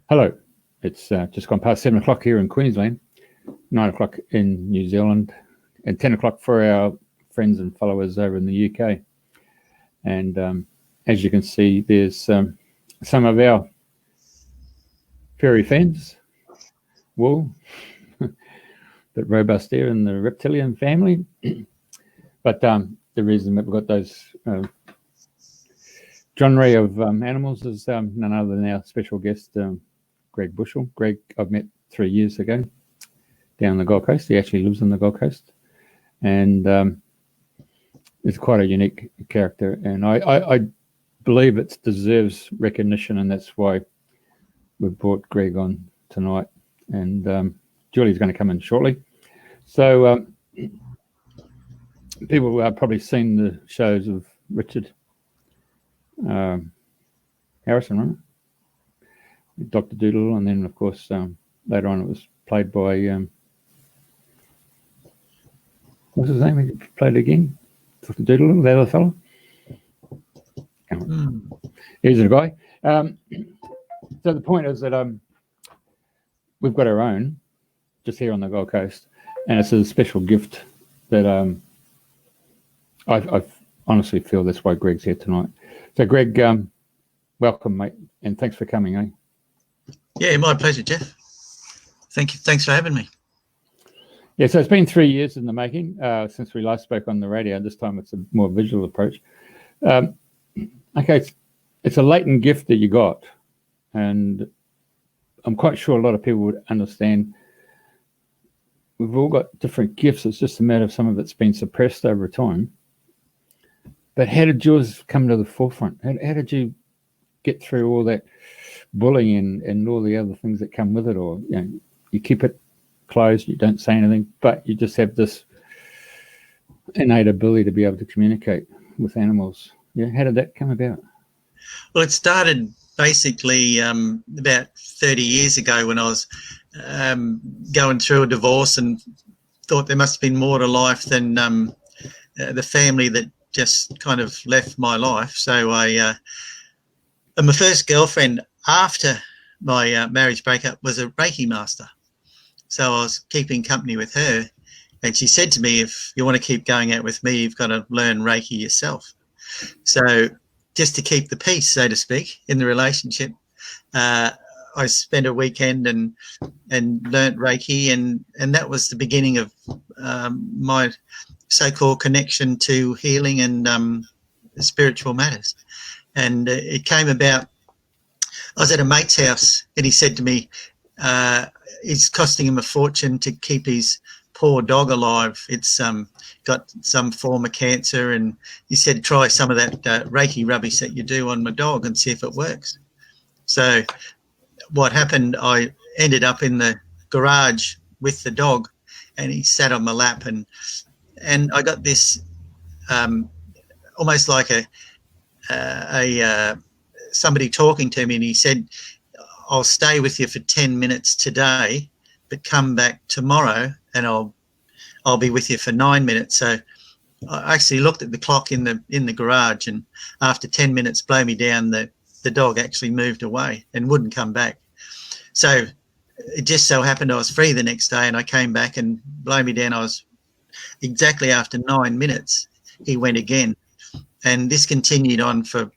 Hello, it's just gone past 7 o'clock here in Queensland, 9 o'clock in New Zealand, and 10 o'clock for our friends and followers over in the UK. And as you can see, there's some of our fairy fans, wool, bit robust there in the reptilian family. But the reason that we've got those genre of animals is none other than our special guest, Greg Bushell. Greg, I've met 3 years ago down the Gold Coast. He actually lives on the Gold Coast, and is quite a unique character. And I believe it deserves recognition, and that's why we brought Greg on tonight. And Julie's going to come in shortly. So people have probably seen the shows of Richard Harrison, right? Dr. Doodle, and then of course later on it was played by what's his name? He played again, Dr. Doodle, the other fellow. He's a guy. So the point is that we've got our own just here on the Gold Coast, and it's a special gift that I honestly feel that's why Greg's here tonight. So Greg, welcome, mate, and thanks for coming, eh? Yeah, my pleasure, Jeff. Thank you. Thanks for having me. Yeah, so it's been 3 years in the making since we last spoke on the radio. This time it's a more visual approach. Okay, it's a latent gift that you got, and I'm quite sure a lot of people would understand. We've all got different gifts. It's just a matter of some of it's been suppressed over time. But how did yours come to the forefront? How did you get through all that bullying and all the other things that come with it? Or you keep it closed, you don't say anything, but you just have this innate ability to be able to communicate with animals. Yeah, how did that come about? Well, it started basically about 30 years ago when I was going through a divorce and thought there must have been more to life than the family that just kind of left my life. So and my first girlfriend after my marriage breakup was a Reiki master. So I was keeping company with her, and she said to me, if you want to keep going out with me, you've got to learn Reiki yourself. So just to keep the peace, so to speak, in the relationship, I spent a weekend and learnt Reiki, and that was the beginning of my so-called connection to healing and spiritual matters. And it came about, I was at a mate's house and he said to me, it's costing him a fortune to keep his poor dog alive. It's got some form of cancer, and he said, try some of that Reiki rubbish that you do on my dog and see if it works. So what happened, I ended up in the garage with the dog, and he sat on my lap, and I got this almost like somebody talking to me, and he said, I'll stay with you for 10 minutes today, but come back tomorrow and I'll be with you for 9 minutes. So I actually looked at the clock in the garage, and after 10 minutes blow me down, the dog actually moved away and wouldn't come back. So it just so happened I was free the next day, and I came back, and blow me down, I was exactly after 9 minutes, he went again. And this continued on for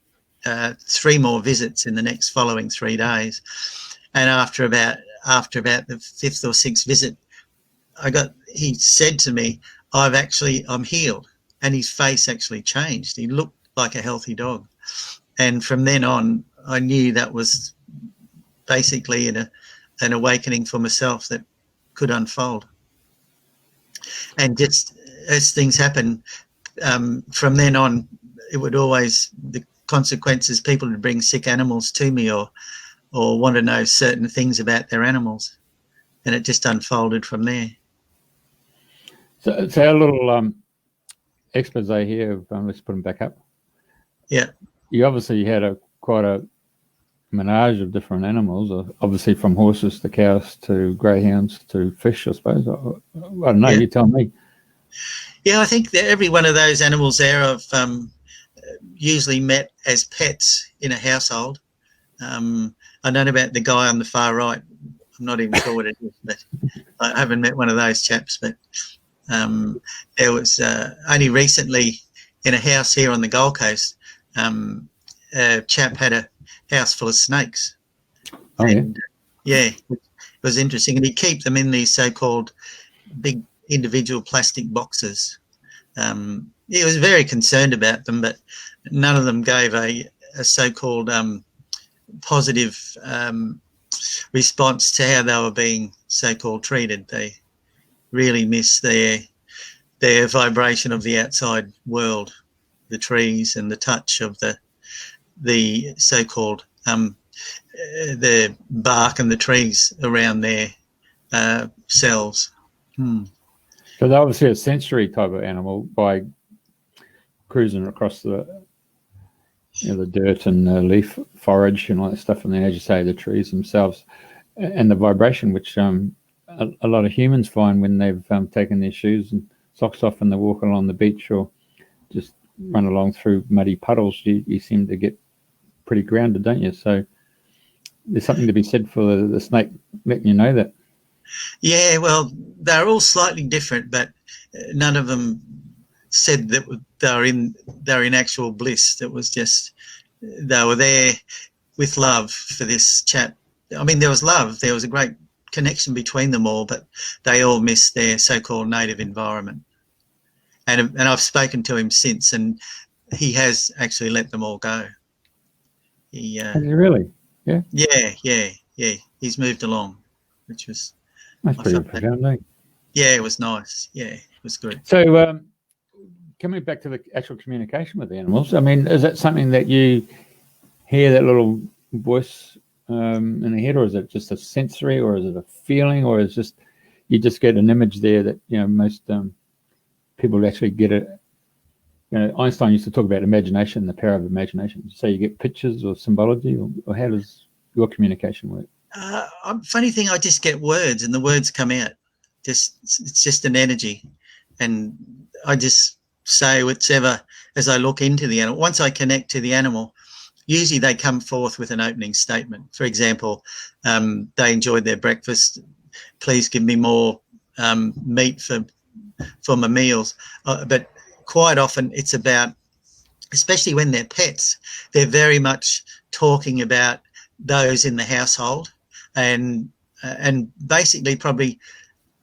3 more visits in the next following 3 days. And after about the 5th or 6th visit, he said to me, I'm healed. And his face actually changed. He looked like a healthy dog. And from then on, I knew that was basically an awakening for myself that could unfold. And just as things happen, from then on, it would always, the consequences, people would bring sick animals to me or want to know certain things about their animals. And it just unfolded from there. So it's our little expose here of, let's put them back up. Yeah. You obviously had quite a menage of different animals, obviously from horses to cows to greyhounds to fish, I suppose. I don't know, You tell me. Yeah, I think that every one of those animals there I've usually met as pets in a household. I don't know about the guy on the far right. I'm not even sure what it is, but I haven't met one of those chaps. But there was only recently in a house here on the Gold Coast, a chap had a house full of snakes. Oh, and, yeah, it was interesting. And he'd keep them in these so-called big individual plastic boxes. He was very concerned about them, but none of them gave a so-called positive response to how they were being so-called treated. They really miss their vibration of the outside world, the trees and the touch of the so-called the bark and the trees around their cells. So they're obviously a sensory type of animal by cruising across the dirt and the leaf forage and all that stuff, and then, as you say, the trees themselves and the vibration, which a lot of humans find when they've taken their shoes and socks off and they walk along the beach or just run along through muddy puddles. You seem to get pretty grounded, don't you? So there's something to be said for the snake letting you know that. Yeah, well, they're all slightly different, but none of them said that they're in actual bliss. It was just they were there with love for this chap. I mean, there was love. There was a great connection between them all, but they all missed their so-called native environment. And I've spoken to him since, and he has actually let them all go. Really? Yeah. Yeah. He's moved along, which was. That's pretty profound, eh? Yeah, it was nice. Yeah, it was good. So, coming back to the actual communication with the animals, I mean, is that something that you hear, that little voice in the head, or is it just a sensory, or is it a feeling, or is just you just get an image there that most people actually get it? Einstein used to talk about imagination, the power of imagination. So you get pictures or symbology, or how does your communication work? Funny thing, I just get words, and the words come out. It's just an energy, and I just say whatever as I look into the animal. Once I connect to the animal, usually they come forth with an opening statement. For example, they enjoyed their breakfast. Please give me more meat for my meals. But quite often it's about, especially when they're pets, they're very much talking about those in the household, and basically probably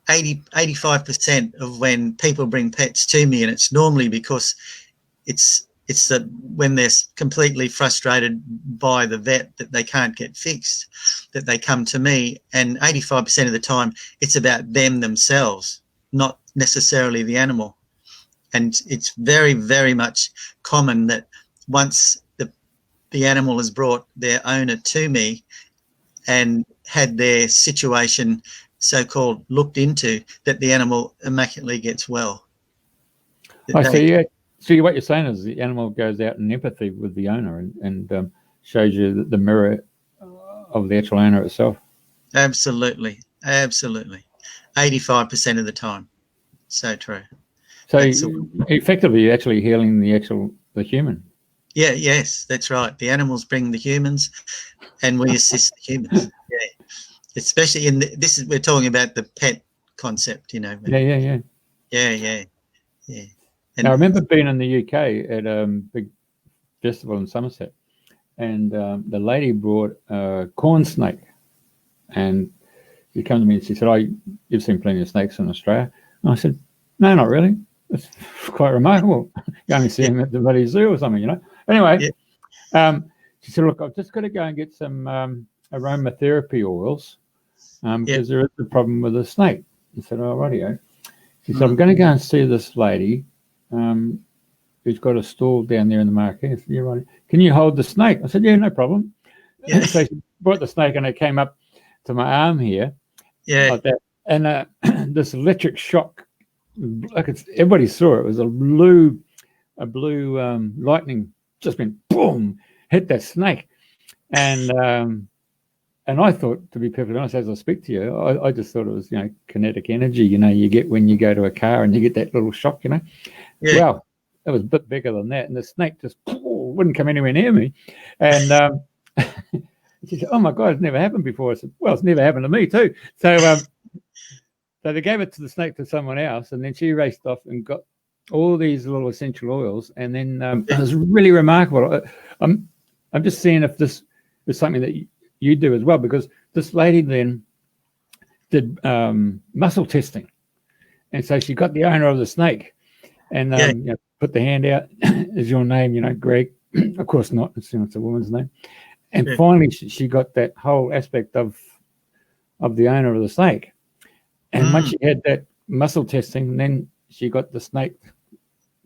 85% of when people bring pets to me, and it's normally because it's when they're completely frustrated by the vet that they can't get fixed, that they come to me, and 85% of the time it's about them themselves, not necessarily the animal. And it's very, very much common that once the animal has brought their owner to me and had their situation so-called looked into, that the animal immaculately gets well. So what you're saying is the animal goes out in empathy with the owner and shows you the mirror of the actual owner itself. Absolutely. 85% of the time. So true. So effectively, you're actually healing the human. Yeah, yes, that's right. The animals bring the humans, and we assist the humans. Yeah, especially we're talking about the pet concept, Yeah. Yeah. And I remember being in the UK at a big festival in Somerset, and the lady brought a corn snake, and she came to me and she said, you've seen plenty of snakes in Australia. And I said, no, not really. It's quite remarkable. You only see them at the bloody zoo or something, Anyway, she said, look, I've just got to go and get some aromatherapy oils because there is a problem with the snake. I said, oh, rightio. She said, I'm going to go and see this lady who's got a stall down there in the market. I said, yeah, right. Can you hold the snake? I said, yeah, no problem. Yeah. So she brought the snake and it came up to my arm here. Yeah. Like that. And this electric shock, everybody saw it. It was a blue lightning just went boom, hit that snake. And I thought, to be perfectly honest, as I speak to you, I just thought it was, kinetic energy, you get when you go to a car and you get that little shock, Yeah. Well, it was a bit bigger than that. And the snake just wouldn't come anywhere near me. And She said, "Oh my God, it's never happened before." I said, "Well, it's never happened to me too." So, so they gave it to the snake to someone else, and then she raced off and got all these little essential oils, and then it was really remarkable. I'm just seeing if this is something that you do as well, because this lady then did muscle testing, and so she got the owner of the snake, and put the hand out. Is your name, Greg? Of course not. It's a woman's name. And finally, she got that whole aspect of the owner of the snake. And once she had that muscle testing, then she got the snake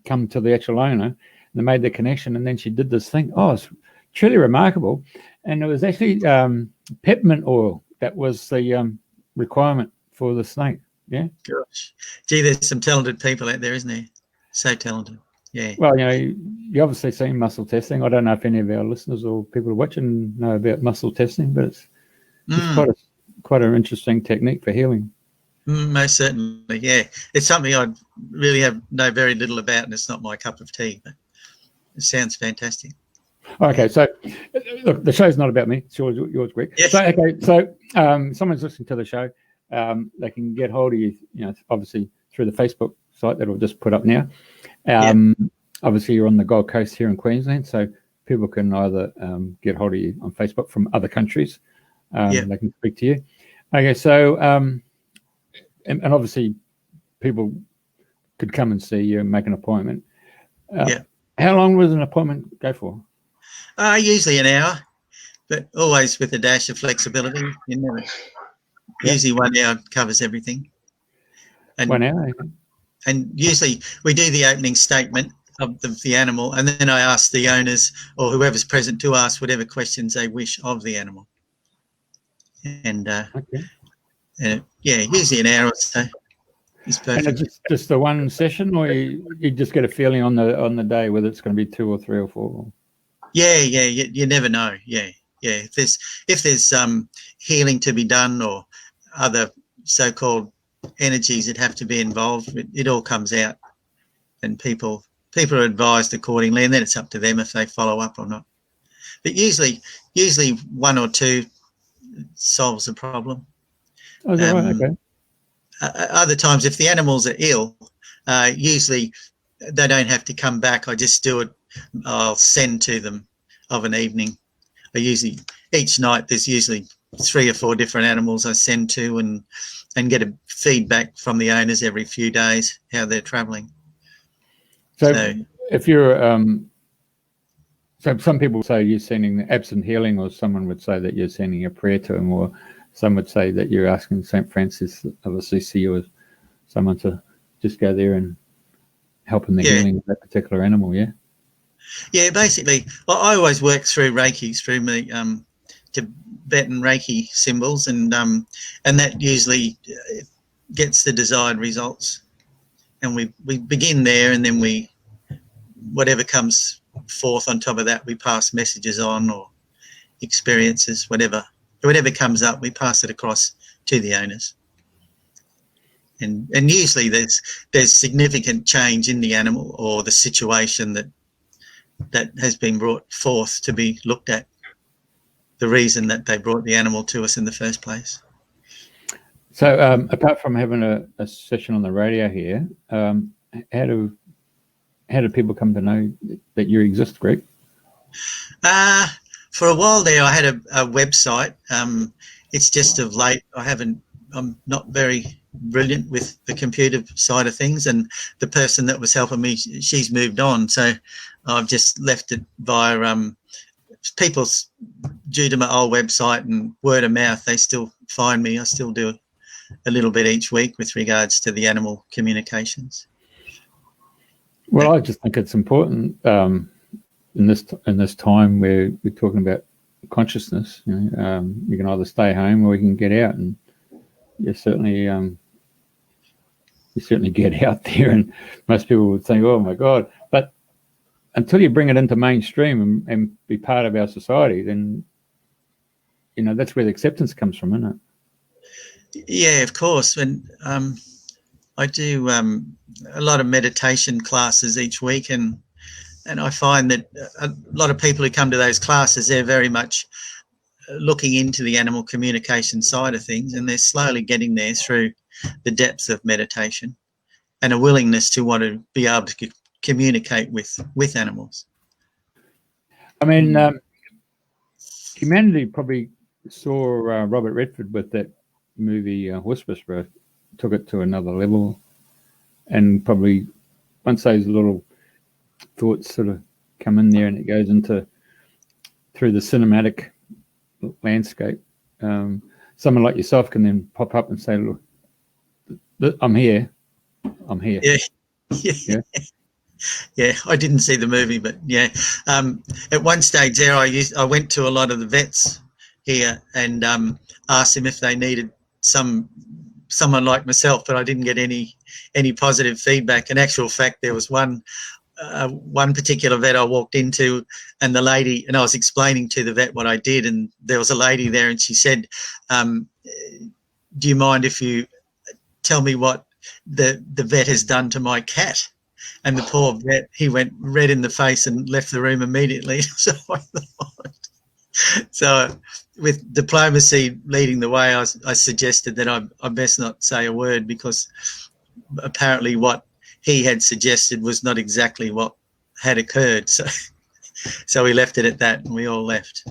come to the actual owner, and they made the connection, and then she did this thing. Oh, it's truly remarkable. And it was actually peppermint oil that was the requirement for the snake. Yeah. Gosh. Gee, there's some talented people out there, isn't there? So talented. Yeah. Well, you obviously seen muscle testing. I don't know if any of our listeners or people watching know about muscle testing, but it's quite an interesting technique for healing. Most certainly, yeah. It's something I really know very little about, and it's not my cup of tea, but it sounds fantastic. Okay, so look, the show's not about me. It's yours, Greg. Yes. So someone's listening to the show. They can get hold of you, obviously through the Facebook site that we've just put up now. Obviously, you're on the Gold Coast here in Queensland, so people can either get hold of you on Facebook from other countries. They can speak to you. Okay, so and obviously people could come and see you and make an appointment. How long does an appointment go for? Usually an hour, but always with a dash of flexibility. Usually 1 hour covers everything. And 1 hour. And usually we do the opening statement of the animal, and then I ask the owners or whoever's present to ask whatever questions they wish of the animal. And usually an hour or so is perfect. And it's just the one session, or you just get a feeling on the day whether it's going to be 2 or 3 or 4? You never know. If there's healing to be done or other so-called energies that have to be involved, it all comes out, and people are advised accordingly, and then it's up to them if they follow up or not. But usually 1 or 2 solves the problem. Oh, is that right? Okay. Other times, if the animals are ill, usually they don't have to come back. I just do it. I'll send to them of an evening. Each night there's usually 3 or 4 different animals I send to, and get a feedback from the owners every few days how they're travelling. So if you're so some people say you're sending absent healing, or someone would say that you're sending a prayer to them, or some would say that you're asking St. Francis of Assisi or someone to just go there and help in the healing of that particular animal. Yeah, basically I always work through Reiki, through my Tibetan Reiki symbols, and that usually gets the desired results. And we begin there, and then whatever comes forth on top of that, we pass messages on, or experiences, whatever comes up, we pass it across to the owners. And usually there's significant change in the animal or the situation that has been brought forth to be looked at, the reason that they brought the animal to us in the first place. So apart from having a session on the radio here, how do people come to know that you exist, Greg? For a while there, I had a website. It's just of late, I'm not very brilliant with the computer side of things, and the person that was helping me, she's moved on. So I've just left it via people, due to my old website and word of mouth, they still find me. I still do a little bit each week with regards to the animal communications. Well, I just think it's important in this time where we're talking about consciousness. You can either stay home or you can get out, and you certainly get out there. And most people would think, "Oh my God!" But until you bring it into mainstream and be part of our society, then that's where the acceptance comes from, isn't it? Yeah, of course. And I do a lot of meditation classes each week, and I find that a lot of people who come to those classes, they're very much looking into the animal communication side of things, and they're slowly getting there through the depth of meditation and a willingness to want to be able to communicate with animals. I mean, humanity probably saw Robert Redford with that movie Horse Whisperer, took it to another level, and probably once those little thoughts sort of come in there and it goes into through the cinematic landscape, someone like yourself can then pop up and say, look, I'm here. Yeah. Yeah, I didn't see the movie, but yeah. At one stage there, I went to a lot of the vets here and asked them if they needed someone like myself, but I didn't get any positive feedback. In actual fact, there was one particular vet I walked into, and the lady, and I was explaining to the vet what I did, and there was a lady there, and she said, "Do you mind if you tell me what the vet has done to my cat?" And the poor vet, he went red in the face and left the room immediately. So with diplomacy leading the way, I suggested that I best not say a word, because apparently what he had suggested was not exactly what had occurred. So we left it at that, and we all left.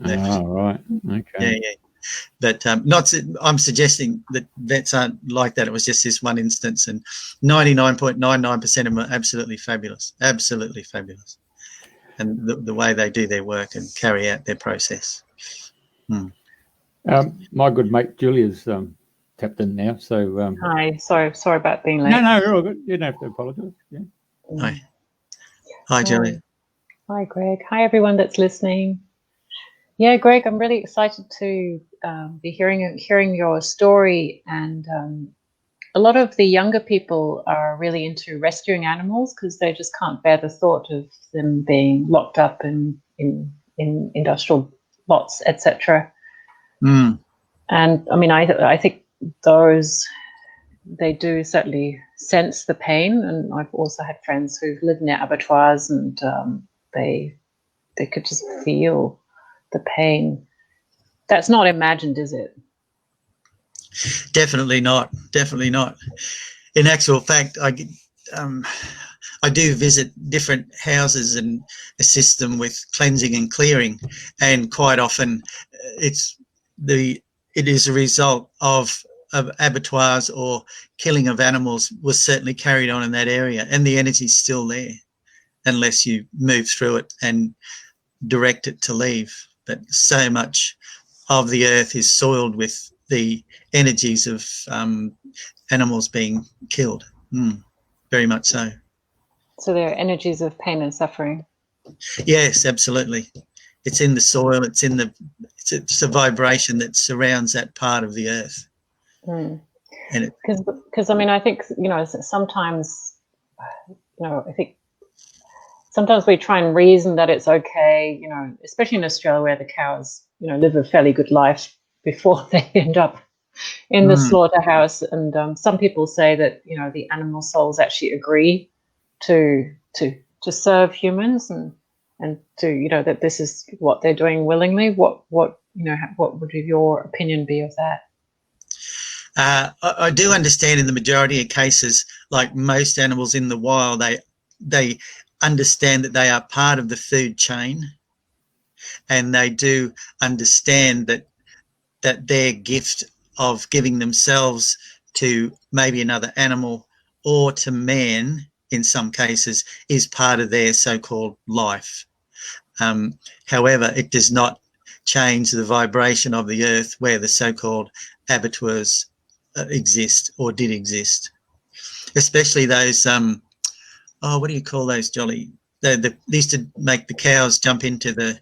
Oh, right. Okay. Yeah. But I'm suggesting that vets aren't like that. It was just this one instance, and 99.99% of them are absolutely fabulous, and the way they do their work and carry out their process. My good mate Julia's tapped in now, so hi. Sorry about being late. No, you're all good. You don't have to apologise. Yeah. Hi, Julia. Hi, Greg. Hi, everyone that's listening. Yeah, Greg, I'm really excited to be hearing your story, and a lot of the younger people are really into rescuing animals because they just can't bear the thought of them being locked up in industrial lots, etc. And I mean, I think they do certainly sense the pain, and I've also had friends who've lived near abattoirs, and they could just feel the pain. That's not imagined, is it? Definitely not. In actual fact, I do visit different houses and assist them with cleansing and clearing, and quite often it is a result of abattoirs or killing of animals was certainly carried on in that area, and the energy's still there unless you move through it and direct it to leave. But so much of the earth is soiled with the energies of animals being killed. Very much so. So there are energies of pain and suffering. Yes, absolutely. It's in the soil. It's a vibration that surrounds that part of the earth. Because I mean, I think sometimes I think sometimes we try and reason that it's okay, especially in Australia where the cows, live a fairly good life before they end up in the slaughterhouse. And some people say that, the animal souls actually agree to serve humans and to, that this is what they're doing willingly. What would your opinion be of that? I do understand in the majority of cases, like most animals in the wild, they understand that they are part of the food chain, and they do understand that their gift of giving themselves to maybe another animal or to man in some cases is part of their so-called life. However, it does not change the vibration of the earth where the so-called abattoirs exist or did exist, especially those what do you call those, Jolly? They used to make the cows jump into the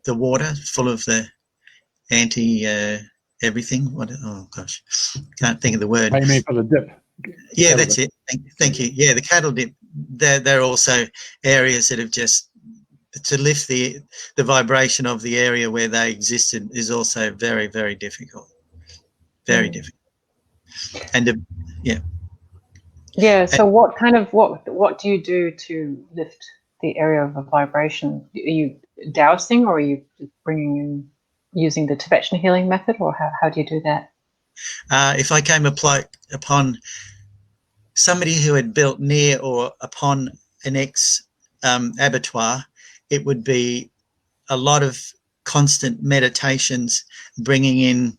water full of the everything. What? Oh gosh, can't think of the word. Pay me for the dip. Yeah, that's it. Thank you. Yeah, the cattle dip. They're also areas that have just to lift the vibration of the area where they existed is also very, very difficult. Very difficult. And Yeah. So what do you do to lift the area of a vibration? Are you dousing, or are you bringing in using the Tibetan healing method, or how do you do that? If I came upon somebody who had built near or upon an abattoir, it would be a lot of constant meditations, bringing in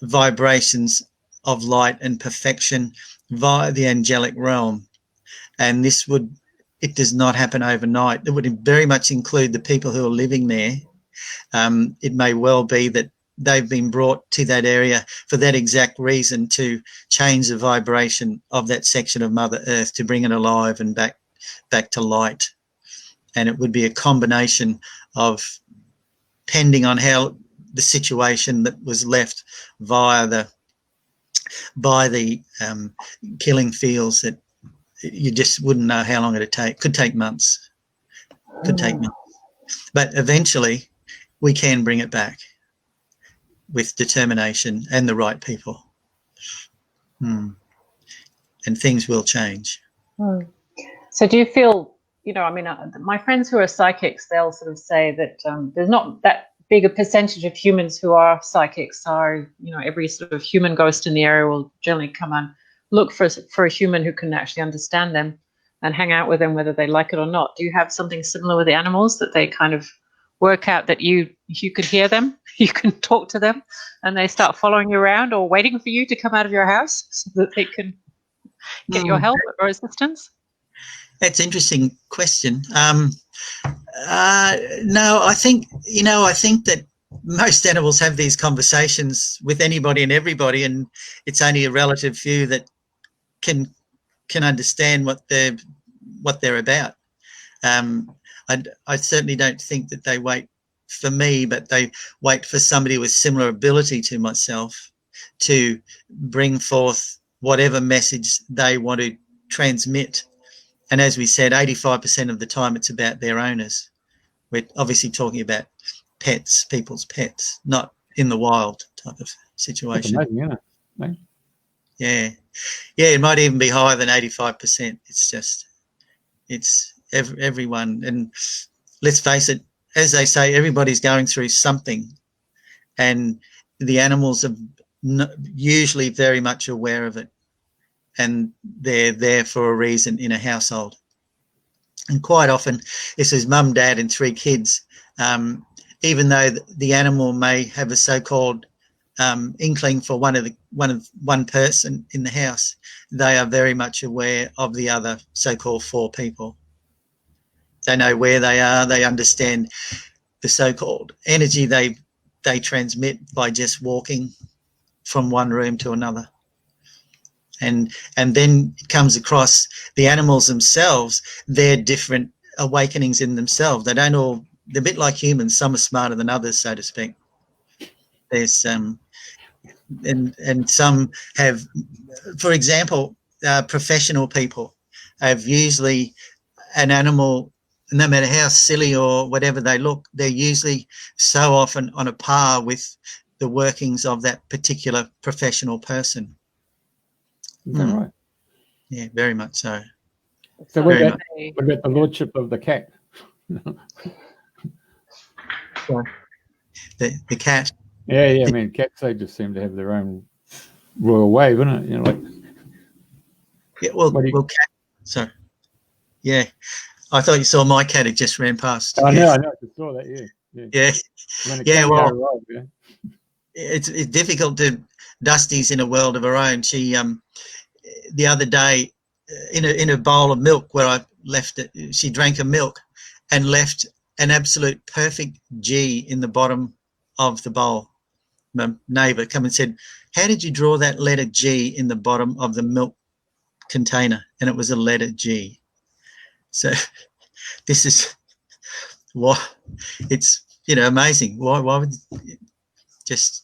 vibrations of light and perfection via the angelic realm. And it does not happen overnight. It would very much include the people who are living there. It may well be that they've been brought to that area for that exact reason, to change the vibration of that section of Mother Earth, to bring it alive and back to light. And it would be a combination of, depending on how the situation that was left by the killing fields, that you just wouldn't know how long it'd take. Could take months. But eventually we can bring it back with determination and the right people. And things will change. So do you feel, my friends who are psychics, they'll sort of say that there's not that big a percentage of humans who are psychics. So, every sort of human ghost in the area will generally come and look for a human who can actually understand them and hang out with them, whether they like it or not. Do you have something similar with the animals, that they kind of work out that you could hear them, you can talk to them, and they start following you around or waiting for you to come out of your house so that they can get your help or assistance? That's an interesting question. No, I think that most animals have these conversations with anybody and everybody, and it's only a relative few that can understand what they're about. I certainly don't think that they wait for me, but they wait for somebody with similar ability to myself to bring forth whatever message they want to transmit. And as we said, 85% of the time it's about their owners. We're obviously talking about pets, people's pets, not in the wild type of situation. That's amazing, isn't it? Yeah, it might even be higher than 85%. It's everyone. And let's face it, as they say, everybody's going through something, and the animals are usually very much aware of it, and they're there for a reason in a household. And quite often it's his mum, dad and 3 kids. Even though the animal may have a so-called inkling for one person in the house, they are very much aware of the other so-called 4 people. They know where they are. They understand the so-called energy they transmit by just walking from one room to another. And then it comes across the animals themselves, their different awakenings in themselves. They're a bit like humans. Some are smarter than others, so to speak. There's and some have, for example, professional people have usually an animal, no matter how silly or whatever they look, they're usually so often on a par with the workings of that particular professional person. Is that right? Yeah, very much so. So what about the lordship of the cat? The cat. Yeah. I mean, cats, they just seem to have their own royal way, isn't it? Yeah. Well, cat. So, yeah. I thought you saw my cat. It just ran past. I know. I just saw that. Yeah. Yeah. Well, it's difficult to. Dusty's in a world of her own. She the other day in a bowl of milk where I left it, she drank a milk and left an absolute perfect G in the bottom of the bowl. My neighbour come and said, "How did you draw that letter G in the bottom of the milk container?" And it was a letter G. So this is what it's amazing. Why would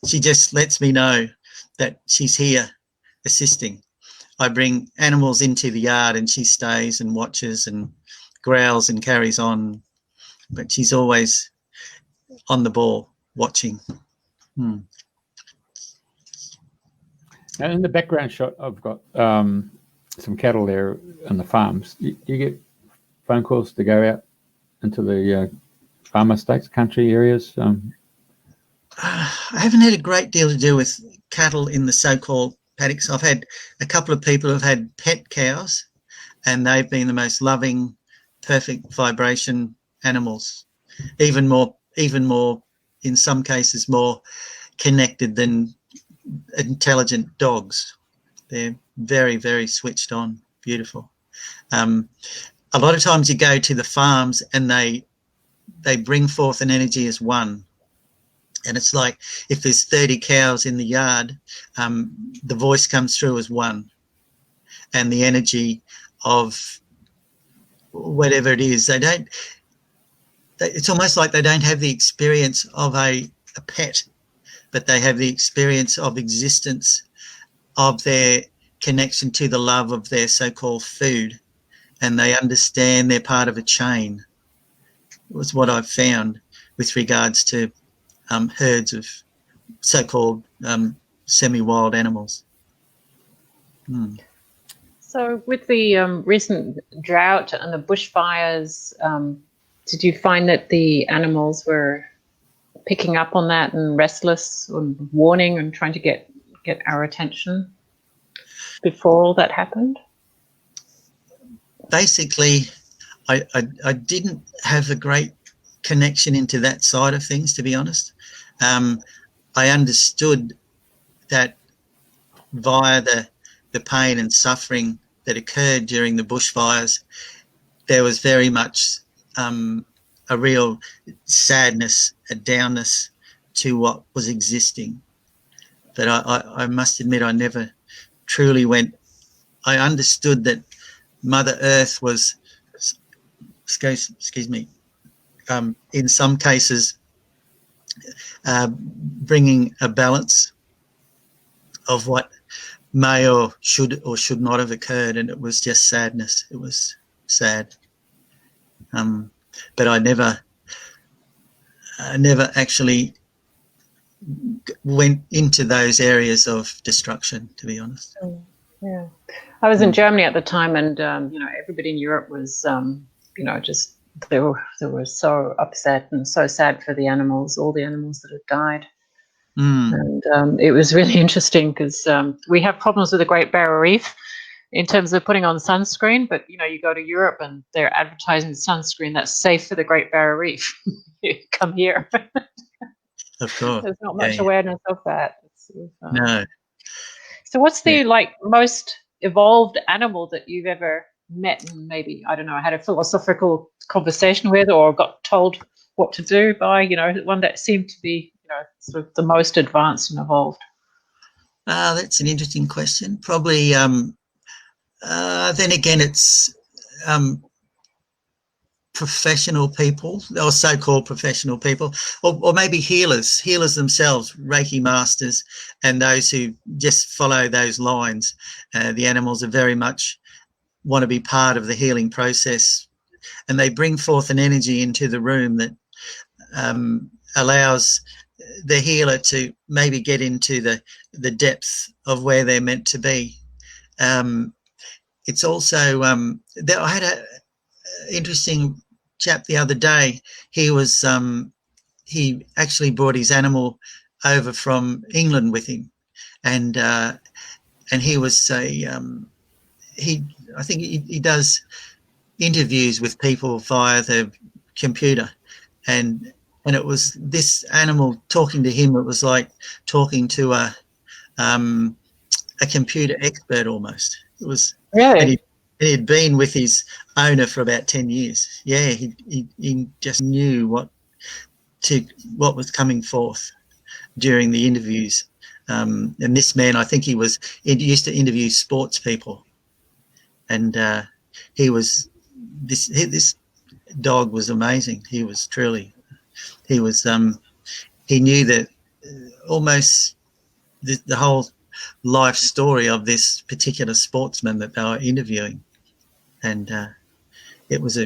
she just lets me know that she's here assisting. I bring animals into the yard and she stays and watches and growls and carries on, but she's always on the ball watching. And in the background shot, I've got some cattle there on the farms. You get phone calls to go out into the farm estates, country areas? I haven't had a great deal to do with cattle in the so-called paddocks. I've had a couple of people who've had pet cows, and they've been the most loving, perfect vibration animals. Even more, in some cases, more connected than intelligent dogs. They're very, very switched on, beautiful. A lot of times you go to the farms and they bring forth an energy as one. And it's like if there's 30 cows in the yard, the voice comes through as one. And the energy of whatever it is, it's almost like they don't have the experience of a pet, but they have the experience of existence, of their connection to the love of their so-called food, and they understand they're part of a chain. It was what I've found with regards to herds of so-called semi-wild animals. So with the recent drought and the bushfires, did you find that the animals were picking up on that and restless and warning and trying to get our attention before all that happened? Basically, I didn't have a great connection into that side of things, to be honest. I understood that via the pain and suffering that occurred during the bushfires, there was very much a real sadness, a downness to what was existing. But I must admit, I never truly went. I understood that Mother Earth was, excuse me, in some cases bringing a balance of what may or should not have occurred, and it was just sadness. It was sad. But I never actually went into those areas of destruction, to be honest. Yeah, I was in Germany at the time, and everybody in Europe was, just they were so upset and so sad for the animals, all the animals that had died. And it was really interesting because we have problems with the Great Barrier Reef in terms of putting on sunscreen, but you go to Europe and they're advertising sunscreen that's safe for the Great Barrier Reef. You come here. Of course. There's not much awareness of that. No. So what's the most evolved animal that you've ever met and maybe, I don't know, had a philosophical conversation with or got told what to do by, one that seemed to be, sort of the most advanced and evolved? That's an interesting question. Probably, then again, it's professional people, or so-called professional people, or maybe healers themselves, Reiki masters, and those who just follow those lines. The animals are very much want to be part of the healing process, and they bring forth an energy into the room that allows the healer to maybe get into the depths of where they're meant to be. It's also I had a interesting chap the other day. He was he actually brought his animal over from England with him, and he was I think he does interviews with people via the computer, and it was this animal talking to him. It was like talking to a computer expert almost. It was really. And he had been with his owner for about 10 years. Yeah, he just knew what was coming forth during the interviews. And this man, I think he used to interview sports people, and this dog was amazing. He was truly. He knew that almost the whole life story of this particular sportsman that they were interviewing, and it was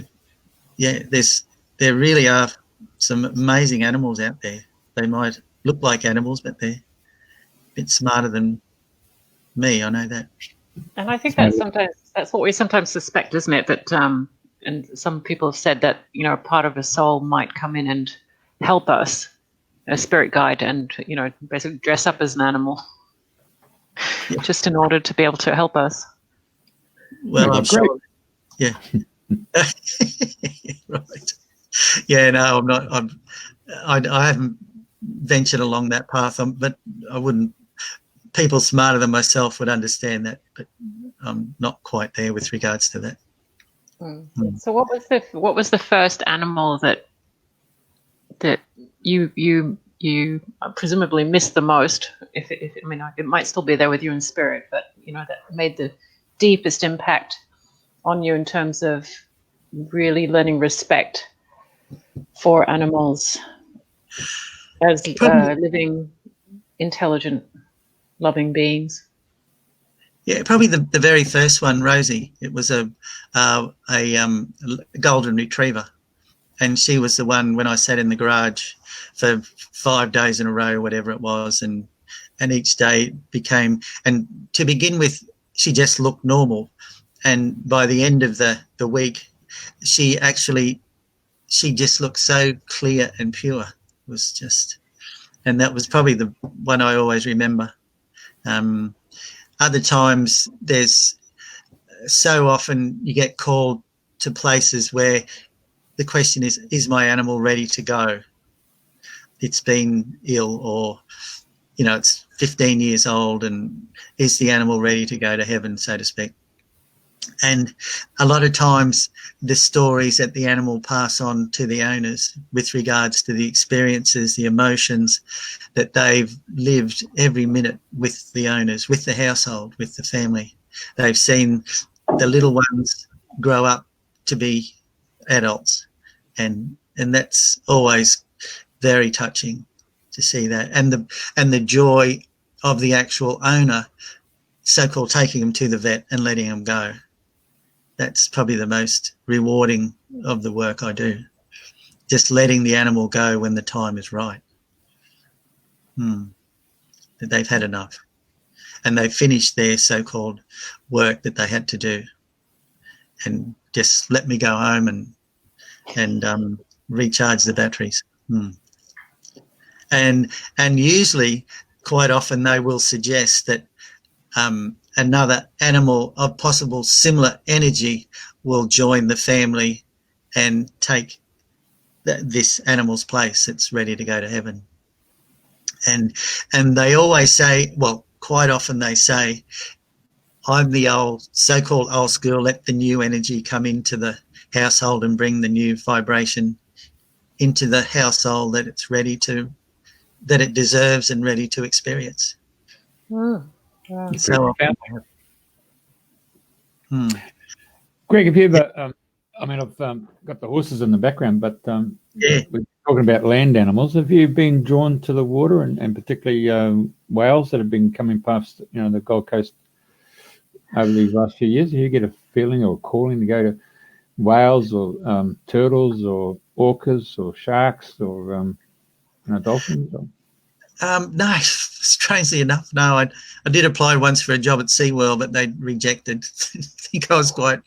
there really are some amazing animals out there. They might look like animals, but they're a bit smarter than me. I know that. And I think that's what we sometimes suspect, isn't it? That and some people have said that part of a soul might come in and help us a spirit guide and, you know, basically dress up as an animal just in order to be able to help us. Well, I'm sure. Yeah. Right. Yeah, no, I'm not. I haven't ventured along that path, but I wouldn't. People smarter than myself would understand that, but I'm not quite there with regards to that. So, what was the first animal that you presumably missed the most? If I mean, it might still be there with you in spirit, but you know, that made the deepest impact on you in terms of really learning respect for animals as living, intelligent, loving beings. Yeah, probably the very first one, Rosie. It was a golden retriever, and she was the one when I sat in the garage for 5 days in a row, whatever it was, and each day became. And to begin with, she just looked normal, and by the end of the week, she just looked so clear and pure. It was just, and that was probably the one I always remember. Other times, there's so often you get called to places where the question is my animal ready to go? It's been ill, or, you know, it's 15 years old, and is the animal ready to go to heaven, so to speak? And a lot of times the stories that the animal pass on to the owners with regards to the experiences, the emotions that they've lived every minute with the owners, with the household, with the family. They've seen the little ones grow up to be adults, and that's always very touching to see that, and the joy of the actual owner, so-called taking them to the vet and letting them go. That's probably the most rewarding of the work I do, just letting the animal go when the time is right. That they've had enough, and they've finished their so-called work that they had to do, and just let me go home and recharge the batteries. And usually, quite often, they will suggest that another animal of possible similar energy will join the family and take this animal's place that's ready to go to heaven. And they always say, well, quite often they say, I'm the so-called old school, let the new energy come into the household and bring the new vibration into the household that it's ready to, that it deserves and ready to experience. Yeah. So, Greg, have you ever, I mean, I've got the horses in the background, but yeah. we're talking about land animals. Have you been drawn to the water, and particularly whales that have been coming past, you know, the Gold Coast over these last few years? Do you get a feeling or a calling to go to whales or turtles or orcas or sharks or you know, dolphins? Or? No, strangely enough, no. I did apply once for a job at SeaWorld, but they rejected. I think I was quite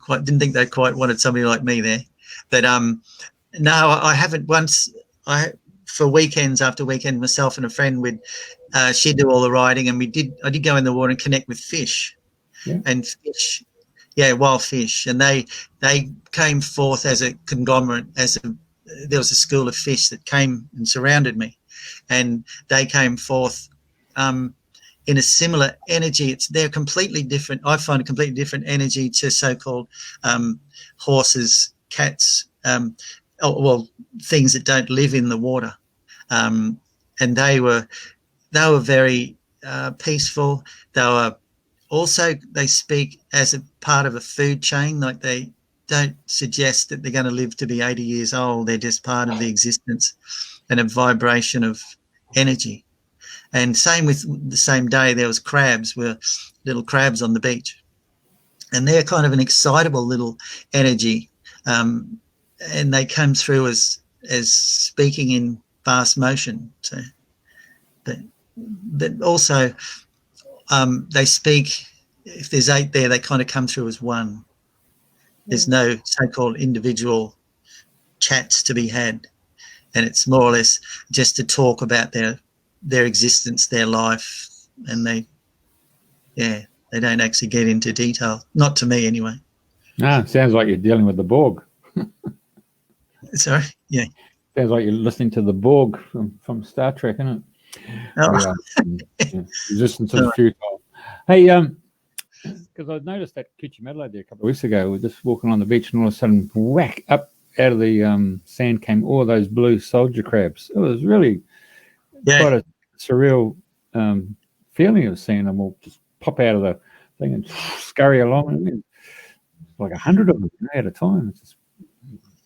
didn't think they quite wanted somebody like me there. But no, I haven't. Once for weekends after weekend, myself and a friend she'd do all the riding, and I did go in the water and connect with fish, and fish, wild fish, and they came forth as a conglomerate, there was a school of fish that came and surrounded me, and they came forth in a similar energy. They're completely different. I find a completely different energy to so-called horses, cats, things that don't live in the water. And they were very peaceful. They speak as a part of a food chain, like they don't suggest that they're going to live to be 80 years old. They're just part of the existence and a vibration of energy. And same with the same day, there was little crabs on the beach, and they're kind of an excitable little energy, and they come through as speaking in fast motion. So, but also they speak. If there's 8 there, they kind of come through as one. There's no so-called individual chats to be had. and it's more or less just to talk about their existence, their life, and they don't actually get into detail. Not to me, anyway. No, sounds like you're dealing with the Borg. Sorry? Yeah. Sounds like you're listening to the Borg from Star Trek, isn't it? Oh. Resistance is futile. Hey, because I noticed that Coochie Madelaide there a couple of weeks ago. We're just walking on the beach, and all of a sudden, whack, up out of the sand came all those blue soldier crabs. It was really quite a surreal feeling of seeing them all just pop out of the thing and scurry along. And like 100 of them at a time. It's just,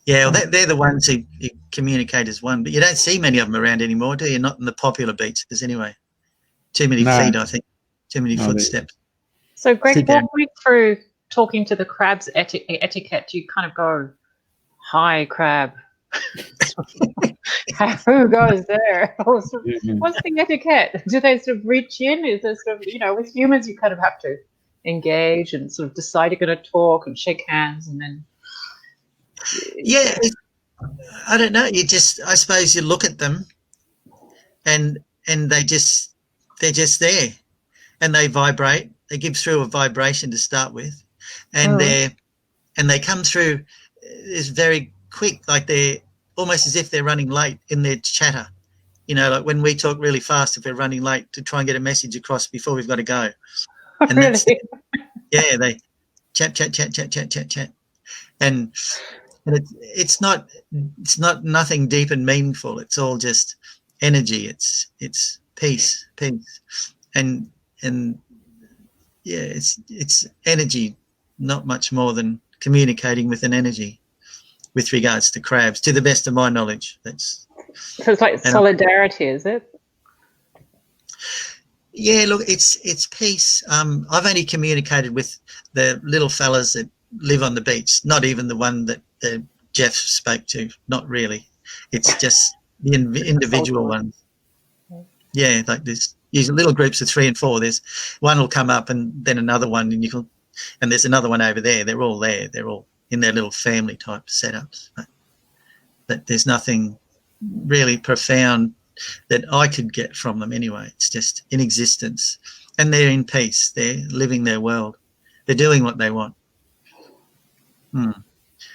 yeah, well, they're the ones who communicate as one, but you don't see many of them around anymore, do you? Not in the popular beaches anyway. Too many feet, I think. Too many footsteps. So, Greg, walk me through talking to the crab's etiquette. Do you kind of go, "Hi, crab"? Who goes there? What's the etiquette? Do they sort of reach in? Is there sort of, with humans, you kind of have to engage and sort of decide you're going to talk and shake hands and then. Yeah, I don't know. I suppose you look at them, and they're just there, and they vibrate. They give through a vibration to start with, and they come through is very quick, like they're almost as if they're running late in their chatter. Like when we talk really fast, if we're running late to try and get a message across before we've got to go. And really? They chat, and it's not nothing deep and meaningful. It's all just energy. It's peace, and it's energy, not much more than communicating with an energy. With regards to crabs, to the best of my knowledge, so it's like solidarity, is it? Yeah, look, it's peace. I've only communicated with the little fellas that live on the beach, not even the one that Jeff spoke to, not really. It's just the individual ones. Yeah, like there's usually little groups of 3 and 4. There's one will come up and then another one, and there's another one over there. They're all there. They're all in their little family type setups. But there's nothing really profound that I could get from them anyway. It's just in existence, and they're in peace. They're living their world. They're doing what they want.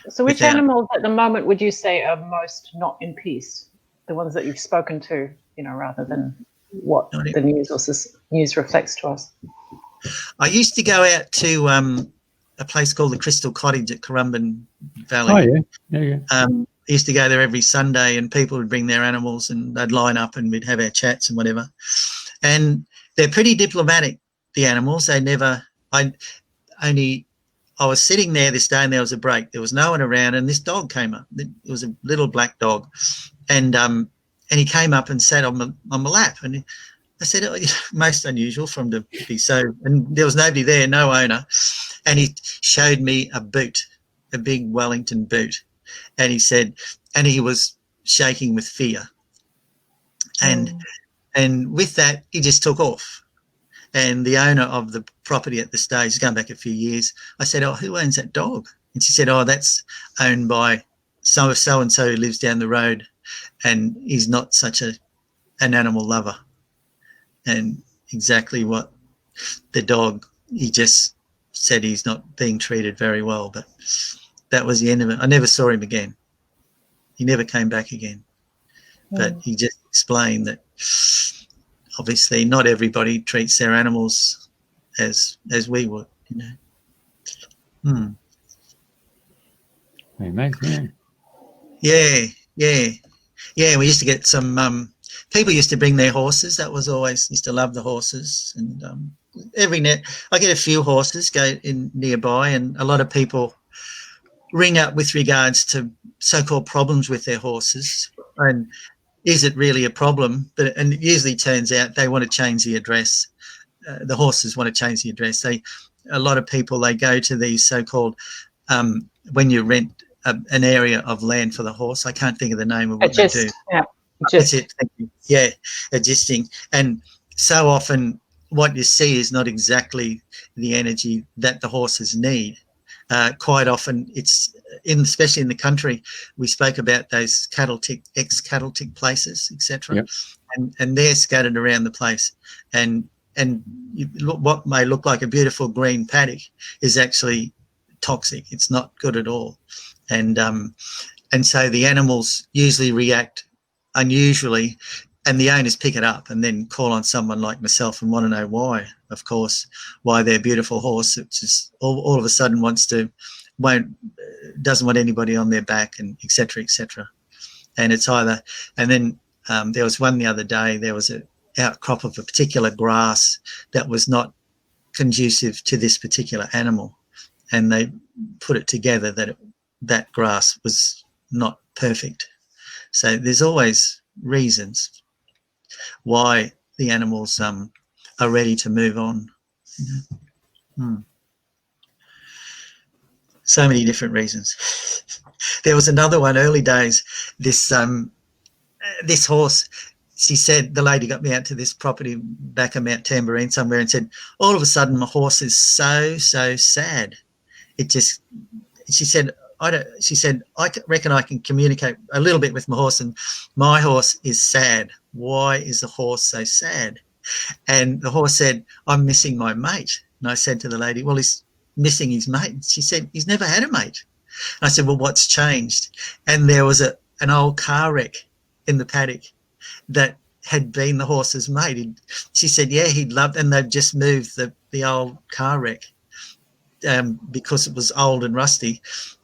So which animals at the moment would you say are most not in peace? The ones that you've spoken to, rather than what the news reflects to us. I used to go out to a place called the Crystal Cottage at Currumbin Valley. Oh, yeah. I used to go there every Sunday, and people would bring their animals and they'd line up and we'd have our chats and whatever. And they're pretty diplomatic, the animals. I was sitting there this day and there was a break. There was no one around, and this dog came up. It was a little black dog, and he came up and sat on my lap. And I said, most unusual for him to be so, and there was nobody there, no owner. And he showed me a boot, a big Wellington boot. And he said, and he was shaking with fear. And with that, he just took off. And the owner of the property at the stage, going back a few years, I said, "Oh, who owns that dog?" And she said, "Oh, that's owned by so-and-so who lives down the road, and he's not such an animal lover." And exactly what the dog, he just said he's not being treated very well, but that was the end of it. I never saw him again. He never came back again. But he just explained that obviously not everybody treats their animals as we would, Amazing. Yeah, we used to get some people used to bring their horses. That was always, used to love the horses. And I get a few horses go in nearby, and a lot of people ring up with regards to so-called problems with their horses. And is it really a problem? And it usually turns out they want to change the address. The horses want to change the address. A lot of people, they go to these so-called, when you rent an area of land for the horse. I can't think of the name of what they do. Yeah. That's it. Thank you. Yeah, adjusting. And so often what you see is not exactly the energy that the horses need. quite often it's especially in the country, we spoke about those ex-cattle tick places, etc. Yep. And they're scattered around the place, and what may look like a beautiful green paddock is actually toxic. It's not good at all, and so the animals usually react unusually, and the owners pick it up and then call on someone like myself and want to know why. Of course, why their beautiful horse, it's just all of a sudden doesn't want anybody on their back, and etc. etc. And it's either, and then there was one the other day. There was an outcrop of a particular grass that was not conducive to this particular animal, and they put it together that that grass was not perfect. So there's always reasons why the animals are ready to move on. So many different reasons. There was another one early days. This horse, she said, the lady got me out to this property back in Mount Tambourine somewhere and said, all of a sudden my horse is so sad. She said, I reckon I can communicate a little bit with my horse, and my horse is sad. Why is the horse so sad? And the horse said, I'm missing my mate. And I said to the lady, well, he's missing his mate. She said, he's never had a mate. And I said, well, what's changed? And there was an old car wreck in the paddock that had been the horse's mate. She said, yeah, he'd loved, and they'd just moved the old car wreck because it was old and rusty.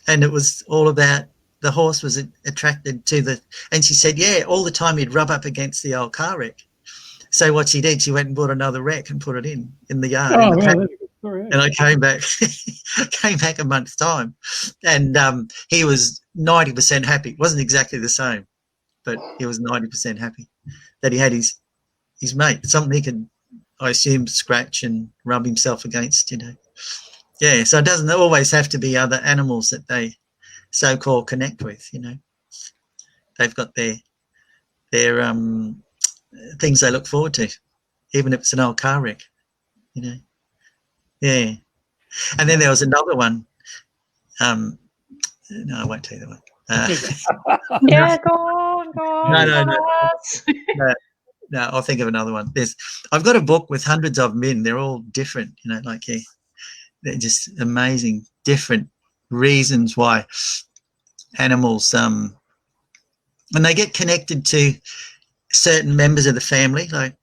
And it was all about the horse was attracted to and she said, yeah, all the time he'd rub up against the old car wreck. So what she did, she went and bought another wreck and put it in the yard. Oh, wow, that's a good story. And I came back a month's time, and he was 90% happy. It wasn't exactly the same, but he was 90% happy that he had his mate, something he could, I assume, scratch and rub himself against, Yeah, so it doesn't always have to be other animals that they so-called connect with, They've got their things they look forward to, even if it's an old car wreck, Yeah. And then there was another one. No, I won't tell you that one. Yeah, go on. No, I'll think of another one. I've got a book with hundreds of them in. They're all different, they're just amazing, different reasons why animals, when they get connected to certain members of the family, like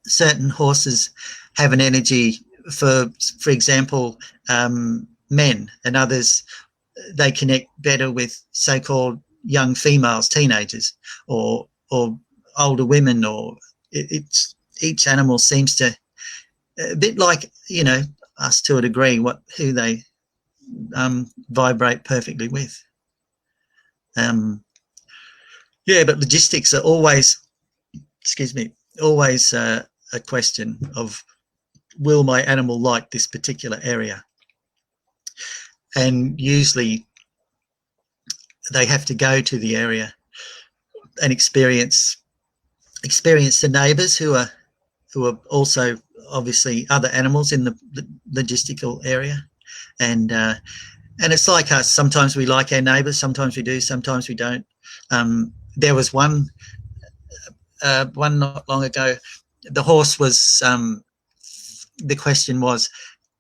certain horses have an energy for example, men, and others, they connect better with so-called young females, teenagers, or older women, or it's each animal seems to, a bit like us to a degree, who they vibrate perfectly with. But logistics are always a question of, will my animal like this particular area? And usually they have to go to the area and experience the neighbours who are also obviously other animals in the logistical area, and it's like us. Sometimes we like our neighbours, sometimes we do, sometimes we don't. There was one not long ago. The horse was. The question was,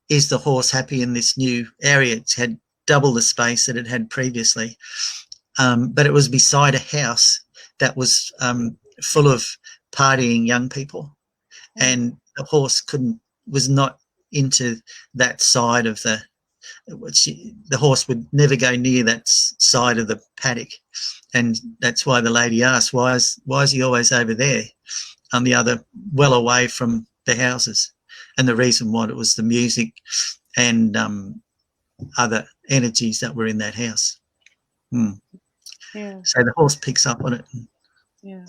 is the horse happy in this new area? It had double the space that it had previously, but it was beside a house that was full of partying young people, and the horse was not into that side of the horse would never go near that side of the paddock, and that's why the lady asked, why is he always over there on the other, well away from the houses? And the reason why, it was the music and other energies that were in that house. Yeah. So the horse picks up on it. Yeah.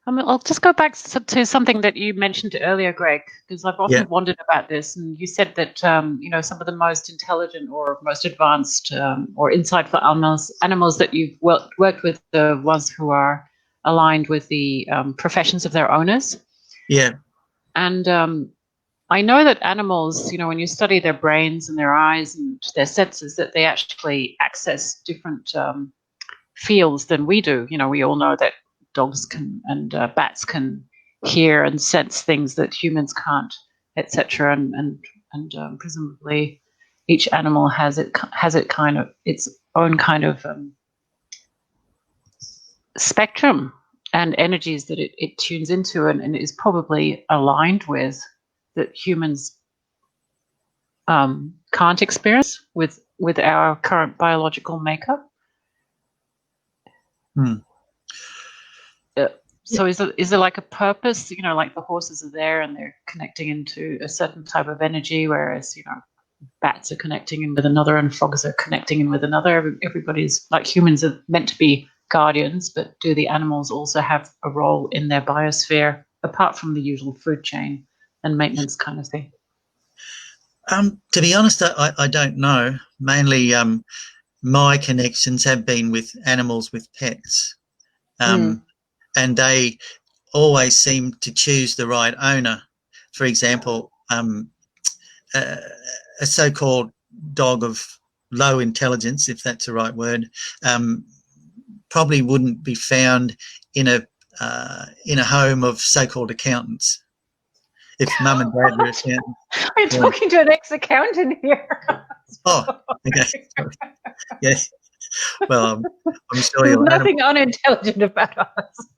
I'll just go back to something that you mentioned earlier, Greg, because I've often wondered about this. And you said that, some of the most intelligent or most advanced or insightful animals that you've worked with, the ones who are aligned with the professions of their owners. Yeah. And I know that animals, when you study their brains and their eyes and their senses, that they actually access different fields than we do. We all know that dogs can and bats can hear and sense things that humans can't, etc. And presumably each its own kind of spectrum and energies that it tunes into and is probably aligned with, that humans can't experience with our current biological makeup. So is there like a purpose, like the horses are there and they're connecting into a certain type of energy, whereas, bats are connecting in with another and frogs are connecting in with another. Everybody's, like, humans are meant to be guardians, but do the animals also have a role in their biosphere apart from the usual food chain and maintenance kind of thing? To be honest, I don't know. Mainly my connections have been with animals with pets. And they always seem to choose the right owner. For example, a so-called dog of low intelligence, if that's the right word, probably wouldn't be found in a home of so-called accountants. If mum and dad were accountants. I'm talking to an ex-accountant here. Oh, okay. Yeah. Well, I'm sure There's you're nothing unintelligent about us.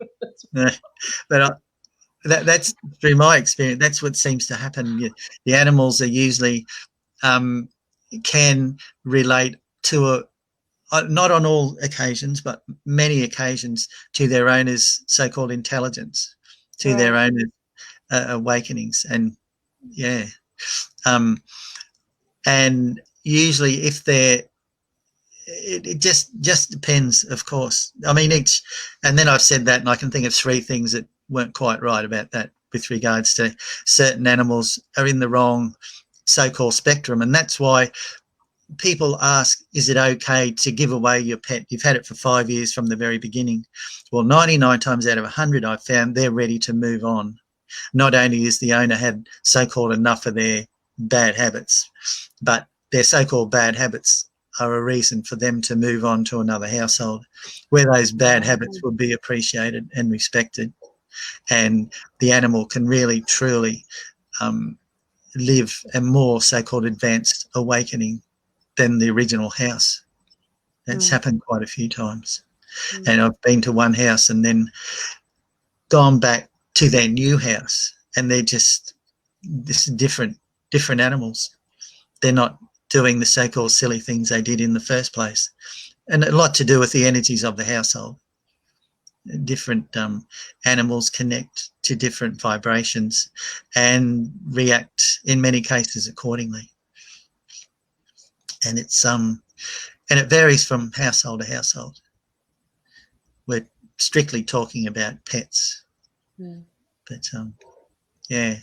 But that's through my experience. That's what seems to happen. The animals are usually can relate to not on all occasions, but many occasions, to their owner's so-called intelligence, to their owner's awakenings, and and usually if they're, it just depends, of course. I mean, and then I've said that, and I can think of 3 things that weren't quite right about that with regards to certain animals are in the wrong so-called spectrum, and that's why people ask, is it okay to give away your pet? You've had it for 5 years from the very beginning. Well, 99 times out of 100, I've found they're ready to move on. Not only is the owner had so-called enough of their bad habits, but their so-called bad habits are a reason for them to move on to another household where those bad habits will be appreciated and respected, and the animal can really, truly live a more so-called advanced awakening than the original house. That's happened quite a few times. And I've been to one house and then gone back to their new house, and they're just different animals. They're not doing the so-called silly things they did in the first place, and a lot to do with the energies of the household. Different animals connect to different vibrations and react in many cases accordingly, and it's and it varies from household to household. We're strictly talking about pets. But yeah.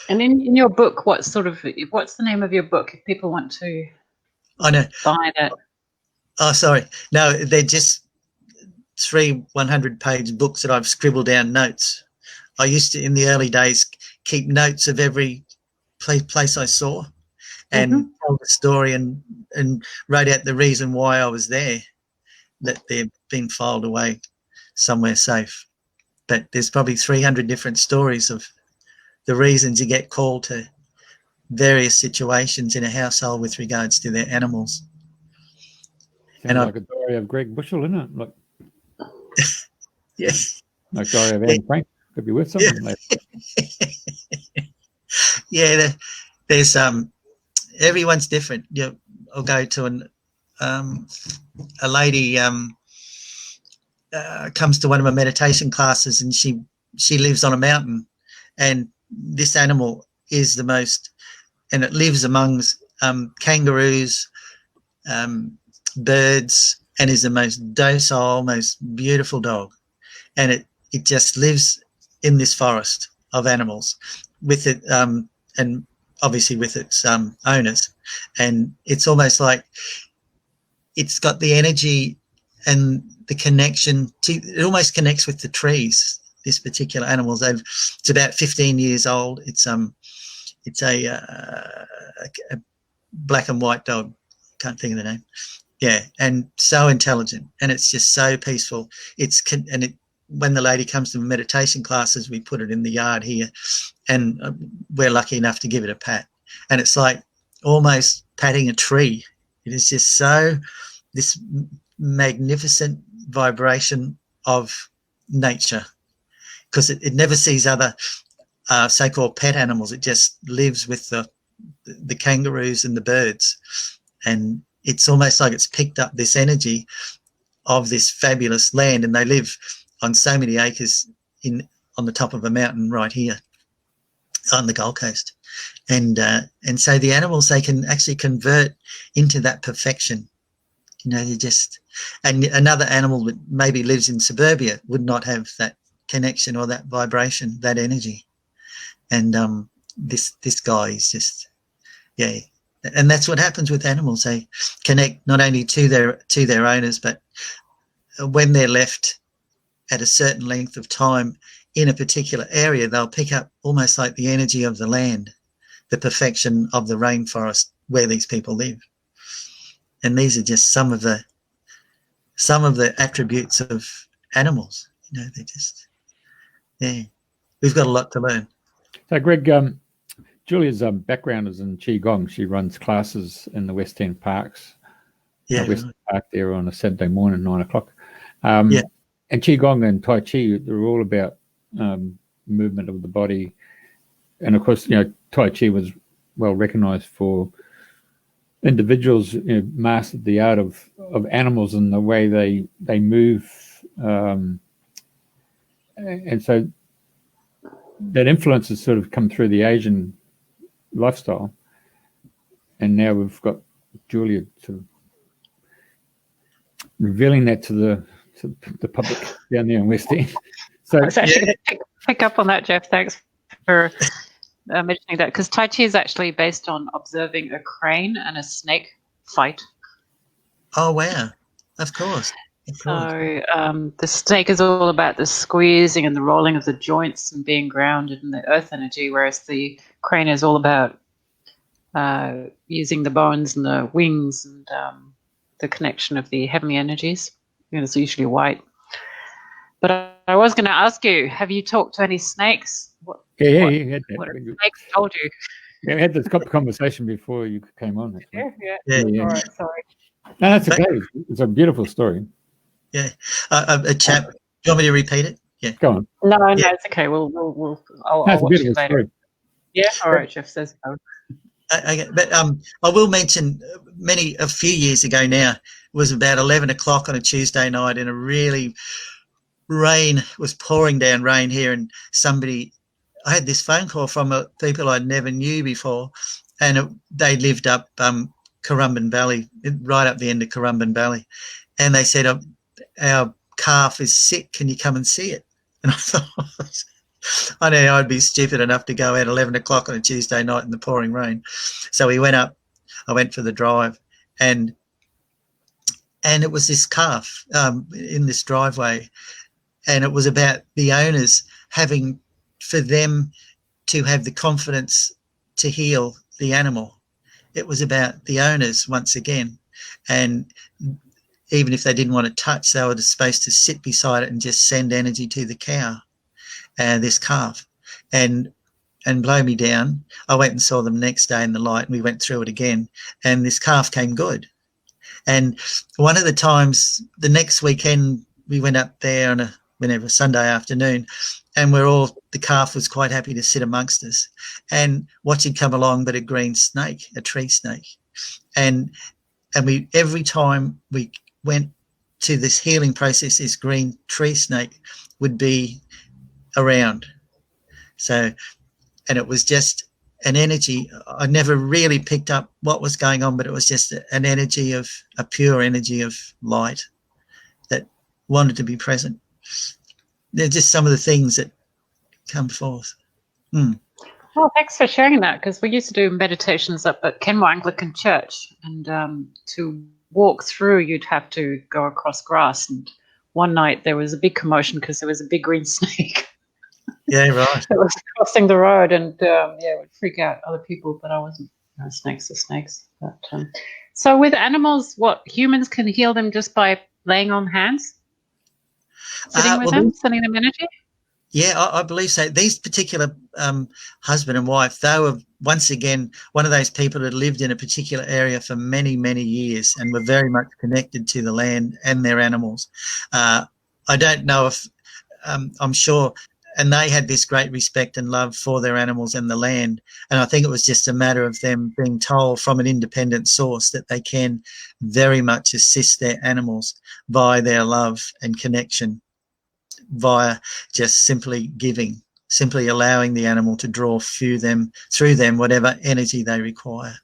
And in your book, what's the name of your book if people want to buy it? Oh, sorry. No, they're just 3 100-page books that I've scribbled down notes. I used to, in the early days, keep notes of every place I saw and told the story and wrote out the reason why I was there, that they've been filed away somewhere safe. But there's probably 300 different stories of the reasons you get called to various situations in a household with regards to their animals. Sounds like a diary of Greg Bushell, isn't it? Like, yeah. Like diary of Anne Frank. Could be worth something later. Yeah, there's everyone's different. I'll go to a lady comes to one of my meditation classes, and she lives on a mountain, and this animal is the most, and it lives amongst kangaroos, birds, and is the most docile, most beautiful dog, and it just lives in this forest of animals with it, and obviously with its owners, and it's almost like it's got the energy and the connection to, it almost connects with the trees. This particular animal, it's about 15 years old. It's It's a black and white dog. Can't think of the name. Yeah, and so intelligent, and it's just so peaceful. When the lady comes to meditation classes, we put it in the yard here, and we're lucky enough to give it a pat, and it's like almost patting a tree. It is just this magnificent vibration of nature, because it never sees other so-called pet animals. It just lives with the kangaroos and the birds, and it's almost like it's picked up this energy of this fabulous land, and they live on so many acres on the top of a mountain right here on the Gold Coast. And so the animals, they can actually convert into that perfection. And another animal that maybe lives in suburbia would not have that connection or that vibration, that energy. And this guy is just, yeah. And that's what happens with animals. They connect not only to their owners, but when they're left at a certain length of time in a particular area, they'll pick up almost like the energy of the land, the perfection of the rainforest where these people live. And these are just some of the attributes of animals. They're just, yeah. We've got a lot to learn. So, Greg, Julia's background is in Qigong. She runs classes in the West End Parks. Yeah, West End Park there on a Saturday morning, 9 o'clock. Yeah. And Qigong and Tai Chi, they're all about movement of the body. And, of course, Tai Chi was well recognised for individuals mastered the art of animals and the way they move. And so that influence has sort of come through the Asian lifestyle. And now we've got Julia sort of revealing that to the public down there in West End. So I was actually going to pick up on that, Jeff. Thanks for mentioning that, because Tai Chi is actually based on observing a crane and a snake fight. Oh, wow. Of course. So the snake is all about the squeezing and the rolling of the joints and being grounded in the earth energy, whereas the crane is all about using the bones and the wings and the connection of the heavenly energies. It's usually white. But I was going to ask you, have you talked to any snakes? What have snakes told you? Yeah, we had this conversation before you came on. Yeah. All right, sorry. No, that's okay. It's a beautiful story. Yeah. A chap. Do you want me to repeat it? Yeah. Go on. No, it's okay. I'll watch it later. Story. Yeah. All right, Jeff says go. Okay, but I will mention a few years ago now, it was about 11 o'clock on a Tuesday night, and rain was pouring down rain here, and I had this phone call from people I never knew before, and they lived up Currumbin Valley, right up the end of Currumbin Valley, and they said, our calf is sick, can you come and see it? And I thought, I know I'd be stupid enough to go at 11 o'clock on a Tuesday night in the pouring rain. So we went up, I went for the drive, and it was this calf in this driveway, and it was about the owners for them to have the confidence to heal the animal. It was about the owners once again, and even if they didn't want to touch, they were supposed to sit beside it and just send energy to the cow and this calf, and blow me down. I went and saw them next day in the light, and we went through it again, and this calf came good. And one of the times, the next weekend, we went up there on a Sunday afternoon, and the calf was quite happy to sit amongst us. And what had come along but a green snake, a tree snake. And we, every time we went to this healing process, this green tree snake would be around. So, and it was just an energy. I never really picked up what was going on, but it was just an energy of a pure energy of light that wanted to be present. They're just some of the things that come forth. Well, thanks for sharing that, because we used to do meditations up at Kenmore Anglican Church, and to walk through, you'd have to go across grass. And one night there was a big commotion because there was a big green snake. Yeah, right. That was crossing the road, and it would freak out other people. But I wasn't. Snakes are snakes. But so with animals, what humans can heal them just by laying on hands, sitting with them, sending them energy. Yeah, I believe so. These particular husband and wife, they were once again one of those people that lived in a particular area for many, many years and were very much connected to the land and their animals. I don't know if I'm sure, and they had this great respect and love for their animals and the land. And I think it was just a matter of them being told from an independent source that they can very much assist their animals by their love and connection, via just simply giving, simply allowing the animal to draw through them whatever energy they require.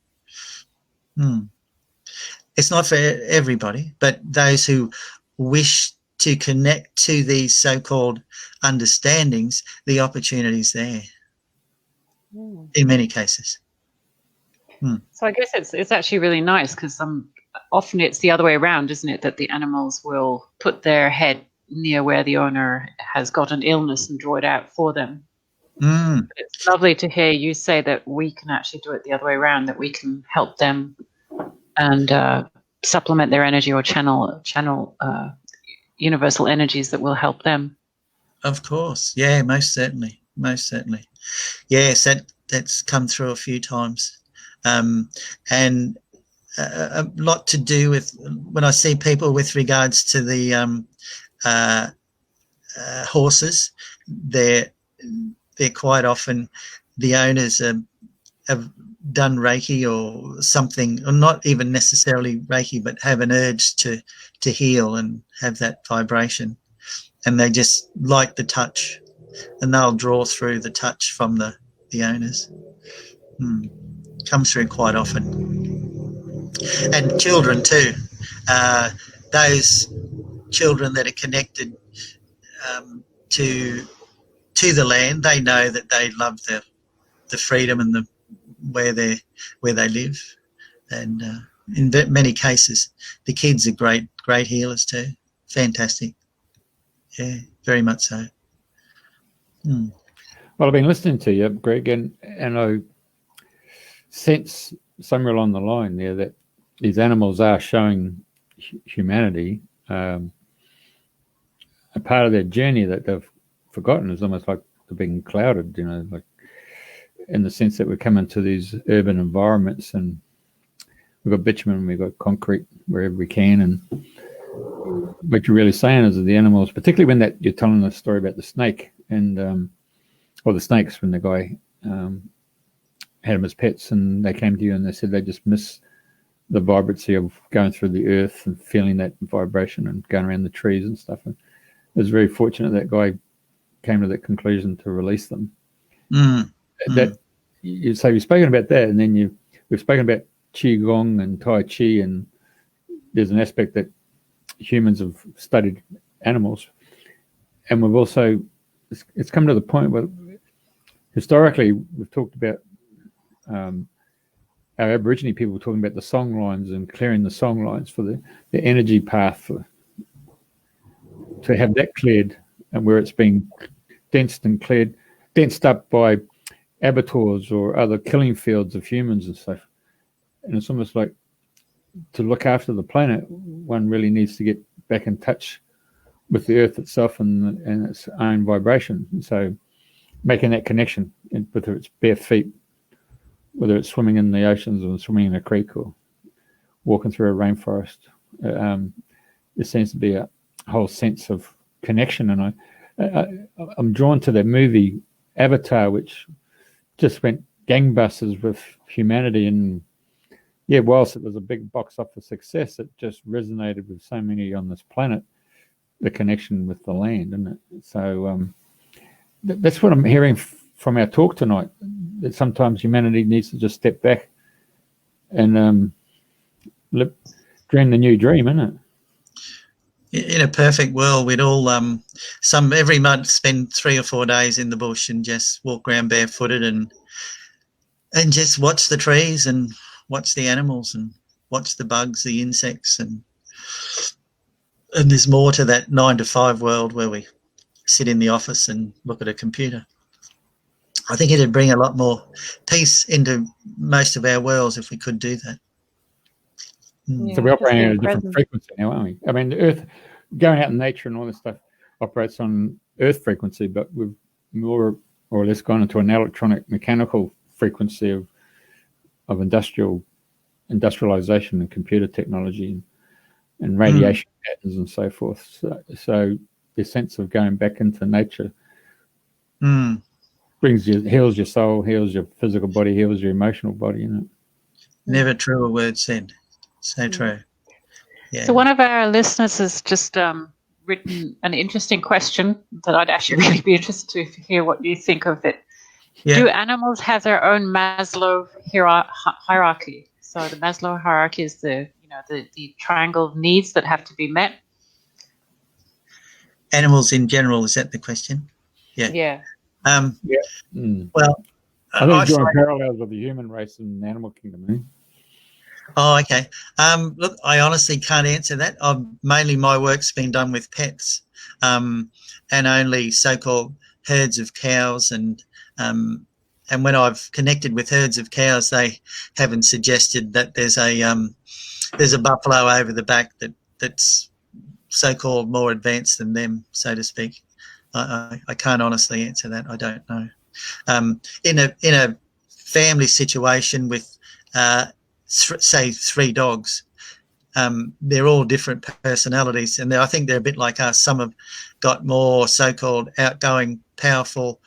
It's not for everybody, but those who wish to connect to these so-called understandings, the opportunity's there in many cases. So I guess it's actually really nice, because often it's the other way around, isn't it, that the animals will put their head near where the owner has got an illness and draw it out for them. It's lovely to hear you say that we can actually do it the other way around, that we can help them and supplement their energy or channel universal energies that will help them. Of course. Yeah, most certainly. Yes, that's come through a few times. And a lot to do with when I see people with regards to the horses, they're quite often, the owners have done Reiki or something, or not even necessarily Reiki, but have an urge to heal and have that vibration, and they just like the touch, and they'll draw through the touch from the owners. Comes through quite often. And children too, those children that are connected to the land, they know that they love the freedom and where they live, and in many cases the kids are great healers too. Fantastic. Yeah, very much so. Well, I've been listening to you, Greg, and I sense somewhere along the line there that these animals are showing humanity a part of their journey that they've forgotten. Is almost like they're being clouded, like in the sense that we come into these urban environments and we've got bitumen, we've got concrete wherever we can, and what you're really saying is that the animals, particularly when you're telling the story about the snake and or the snakes, when the guy had them as pets and they came to you and they said they just miss the vibrancy of going through the earth and feeling that vibration and going around the trees and stuff. And it was very fortunate that guy came to that conclusion to release them. That you've spoken about that, and then we've spoken about Qigong and Tai Chi, and there's an aspect that humans have studied animals, and we've also it's come to the point where historically we've talked about our Aborigine people talking about the song lines and clearing the song lines for the energy path to have that cleared, and where it's been densed up by abattoirs or other killing fields of humans and stuff. And it's almost like, to look after the planet, one really needs to get back in touch with the earth itself and its own vibration. And so making that connection, whether it's bare feet, whether it's swimming in the oceans or swimming in a creek or walking through a rainforest, there seems to be a whole sense of connection. And I'm drawn to that movie Avatar, which just went gangbusters with humanity, and whilst it was a big box office success, it just resonated with so many on this planet, the connection with the land, isn't it? So that's what I'm hearing from our talk tonight, that sometimes humanity needs to just step back and dream the new dream, isn't it? In a perfect world, we'd all every month spend 3 or 4 days in the bush and just walk around barefooted and just watch the trees and watch the animals and watch the bugs, the insects, and there's more to that 9 to 5 world where we sit in the office and look at a computer. I think it'd bring a lot more peace into most of our worlds if we could do that. Yeah, So we're operating at a different present. frequency now, aren't we? I mean, the Earth, going out in nature and all this stuff operates on Earth frequency, but we've more or less gone into an electronic mechanical frequency of industrialization and computer technology and radiation patterns and so forth. So the sense of going back into nature heals your soul, heals your physical body, heals your emotional body, you know. Never truer word said. So true. Yeah. So one of our listeners has just written an interesting question that I'd actually really be interested to hear what you think of it. Yeah. Do animals have their own Maslow hierarchy? So the Maslow hierarchy is the triangle of needs that have to be met. Animals in general, is that the question? Yeah. Yeah. Well, I think drawing parallels with the human race and the animal kingdom. Eh? Oh, okay. Look, I honestly can't answer that. Mainly my work's been done with pets, and only so-called herds of cows. And when I've connected with herds of cows, they haven't suggested that there's a buffalo over the back that's so-called more advanced than them, so to speak. I can't honestly answer that. I don't know. In a family situation with say 3 dogs, they're all different personalities, and I think they're a bit like us. Some have got more so-called outgoing, powerful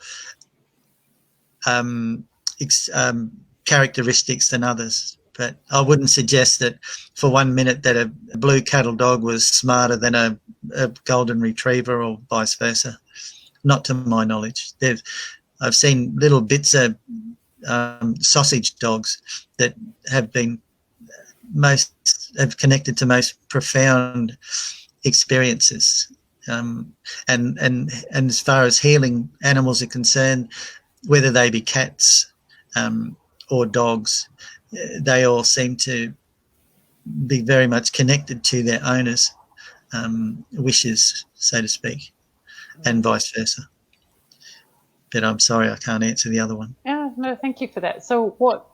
characteristics than others. But I wouldn't suggest that for 1 minute that a blue cattle dog was smarter than a golden retriever or vice versa. Not to my knowledge. I've seen little bits of sausage dogs that have connected to most profound experiences. And as far as healing animals are concerned, whether they be cats or dogs, they all seem to be very much connected to their owners' wishes, so to speak, and vice versa. But I'm sorry, I can't answer the other one. Yeah, no, thank you for that. So what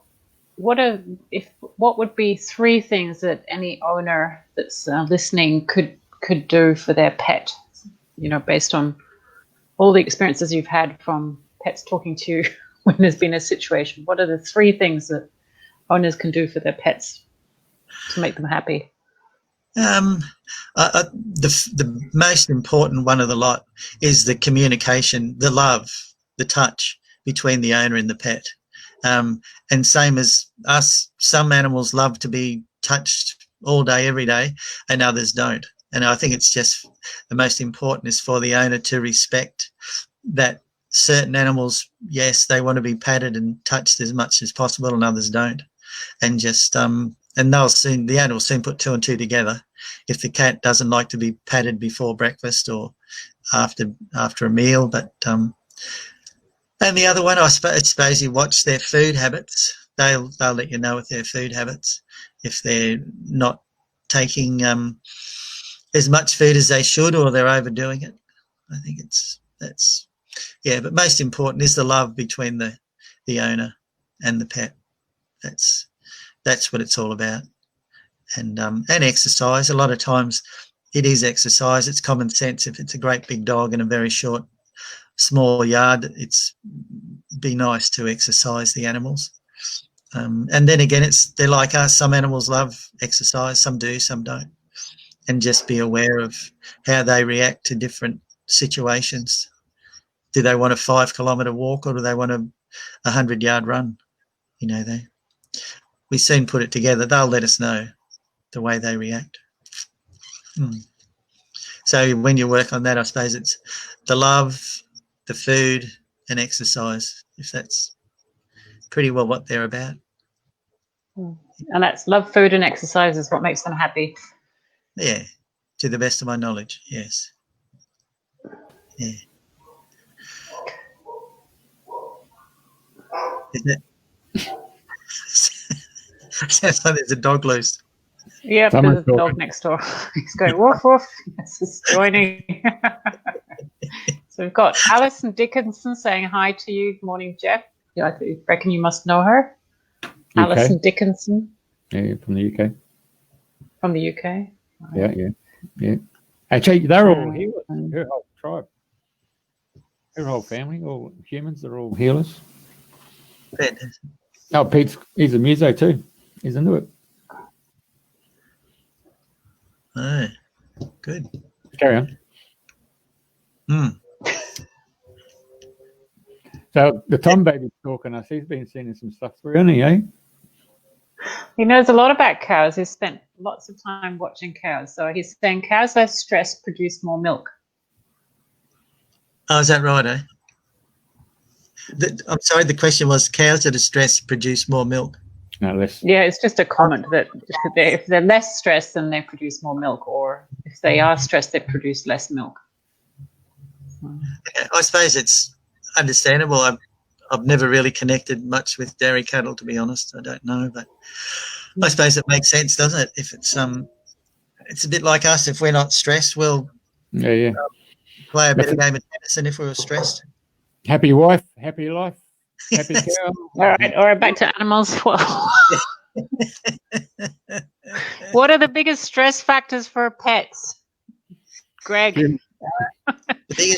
would be 3 things that any owner that's listening could do for their pet, based on all the experiences you've had from pets talking to you when there's been a situation? What are the 3 things that owners can do for their pets to make them happy? The most important one of the lot is the communication, the love, the touch between the owner and the pet. And same as us, some animals love to be touched all day, every day, and others don't. And I think it's just the most important is for the owner to respect that certain animals, yes, they want to be patted and touched as much as possible, and others don't. And just and the owner will soon put 2 and 2 together. If the cat doesn't like to be patted before breakfast or after a meal, but and the other one, I suppose you watch their food habits. They'll let you know with their food habits if they're not taking as much food as they should, or they're overdoing it. I think that's but most important is the love between the owner and the pet. That's what it's all about. And exercise. A lot of times it is exercise. It's common sense. If it's a great big dog in a very short, small yard, it's be nice to exercise the animals. And then again, they're like us. Some animals love exercise, some do, some don't. And just be aware of how they react to different situations. Do they want a 5-kilometre walk, or do they want a 100-yard run? We soon put it together. They'll let us know the way they react. So when you work on that, I suppose it's the love, the food, and exercise, if that's pretty well what they're about. And that's love, food, and exercise is what makes them happy. Yeah, to the best of my knowledge, yes. Yeah. Isn't it? Sounds like there's a dog loose. Yeah, there's a dog next door. He's going woof woof. Yes, it's joining. So we've got Alison Dickinson saying hi to you. Good morning, Jeff. Yeah, I reckon you must know her. UK. Alison Dickinson. Yeah, from the UK. From the UK. Yeah. Actually, they're all healers. Her whole tribe, her whole family, all humans. They're all healers. Oh, he's a muso too. He's into it. Oh, good. Carry on. So the Tom baby's talking us. He's been sending some stuff through, hasn't he, eh? He knows a lot about cows. He's spent lots of time watching cows. So he's saying cows less stressed produce more milk. Oh, is that right, eh? I'm sorry, the question was cows that are stressed produce more milk. No, less. Yeah, it's just a comment that if they're less stressed, then they produce more milk, or if they are stressed, they produce less milk. I suppose it's understandable. I've never really connected much with dairy cattle, to be honest. I don't know, but I suppose it makes sense, doesn't it? If it's a bit like us. If we're not stressed, we'll Yeah. play a better game of tennis than if we were stressed. Happy wife, happy life, happy cow. All right, back to animals. Well, what are the biggest stress factors for pets, Greg?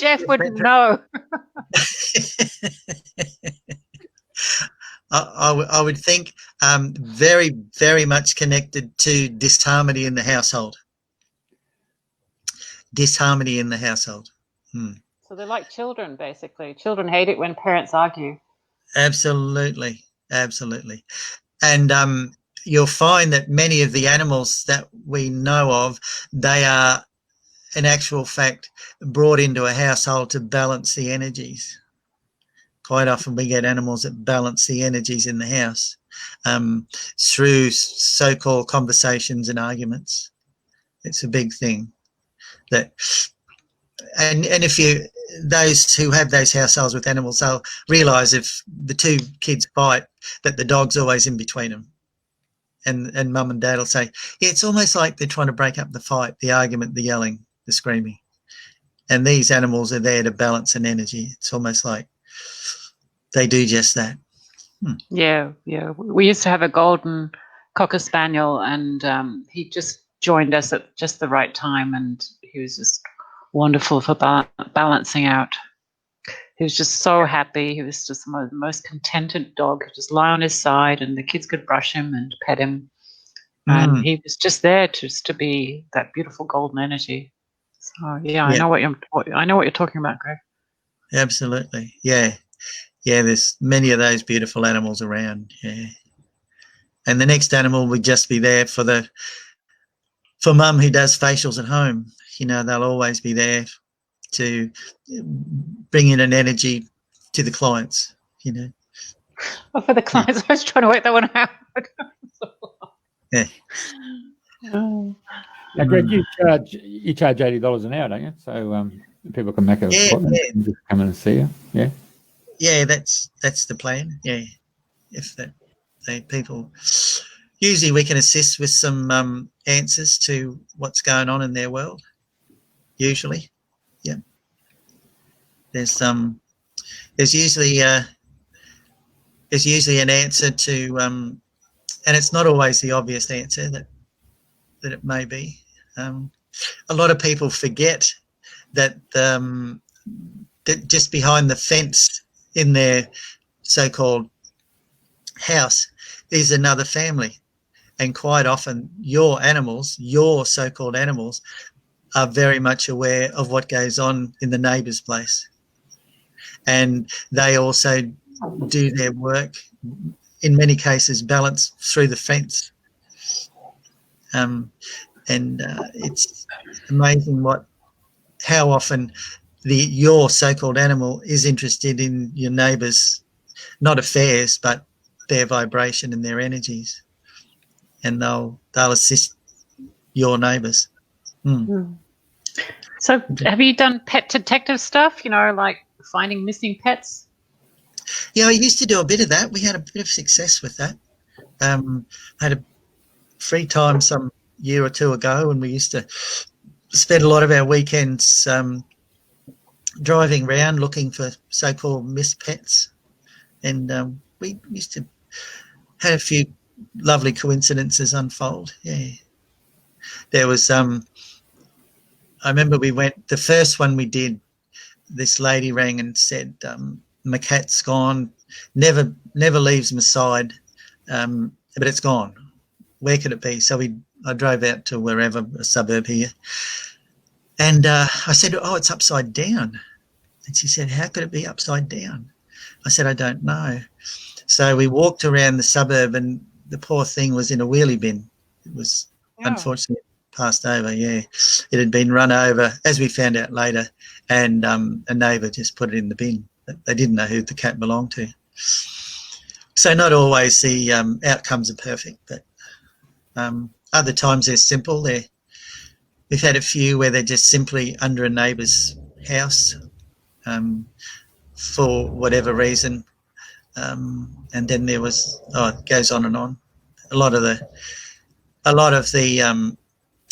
Jeff wouldn't know. I would think very, very much connected to disharmony in the household. Disharmony in the household. So they're like children, basically. Children hate it when parents argue. Absolutely. And you'll find that many of the animals that we know of, they are in actual fact brought into a household to balance the energies. Quite often we get animals that balance the energies in the house through so-called conversations and arguments. It's a big thing. And if those who have those households with animals, they'll realise if the two kids fight, that the dog's always in between them. And mum and dad will say, yeah, it's almost like they're trying to break up the fight, the argument, the yelling, the screaming. And these animals are there to balance an energy. It's almost like they do just that. Yeah. We used to have a golden cocker spaniel, and he just joined us at just the right time, and he was just wonderful for balancing out. He was just so happy. He was just the most contented dog. He'd just lie on his side, and the kids could brush him and pet him. And he was just there just to be that beautiful golden energy. So yeah, I know what you're talking about, Greg. Absolutely, yeah. There's many of those beautiful animals around. Yeah, and the next animal would just be there for mum who does facials at home. They'll always be there to bring in an energy to the clients. Oh, for the clients, I was trying to work that one out. Yeah. Now, Greg, you charge $80 an hour, don't you? So people can make a appointment and just come in and see you. Yeah. Yeah, that's the plan. Yeah, if people, usually we can assist with some answers to what's going on in their world. Usually, yeah. There's usually an answer to and it's not always the obvious answer that it may be. A lot of people forget that that just behind the fence in their so-called house is another family, and quite often your so-called animals, are very much aware of what goes on in the neighbour's place, and they also do their work, in many cases balance through the fence. It's amazing how often your so-called animal is interested in your neighbours, not affairs, but their vibration and their energies, and they'll assist your neighbours. So have you done pet detective stuff, like finding missing pets? Yeah, I used to do a bit of that. We had a bit of success with that. I had a free time some year or two ago, and we used to spend a lot of our weekends driving around looking for so-called missed pets, and we used to have a few lovely coincidences unfold. Yeah, there was I remember we went, the first one we did, this lady rang and said, my cat's gone, never leaves my side, but it's gone. Where could it be? So I drove out to wherever, a suburb here, and I said, oh, it's upside down. And she said, how could it be upside down? I said, I don't know. So we walked around the suburb, and the poor thing was in a wheelie bin. It was unfortunately passed over, yeah. It had been run over, as we found out later, and a neighbour just put it in the bin. They didn't know who the cat belonged to. So not always the outcomes are perfect, but other times they're simple. We've had a few where they're just simply under a neighbour's house for whatever reason. And then there was, it goes on and on. A lot of the,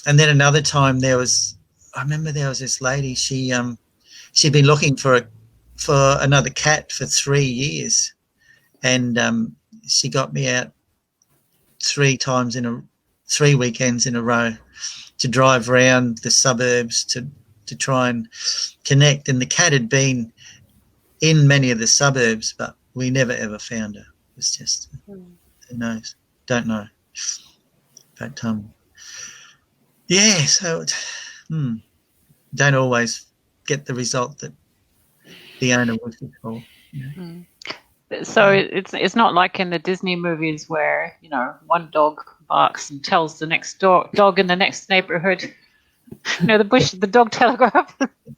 and then another time I remember there was this lady, she'd been looking for another cat for 3 years, and she got me out 3 weekends in a row to drive around the suburbs to try and connect. And the cat had been in many of the suburbs, but we never ever found her. It was just, who knows? Don't know. But yeah, so don't always get the result that the owner was for. You know? So it's not like in the Disney movies where, you know, one dog barks and tells the next dog in the next neighborhood, you know, the dog telegraph.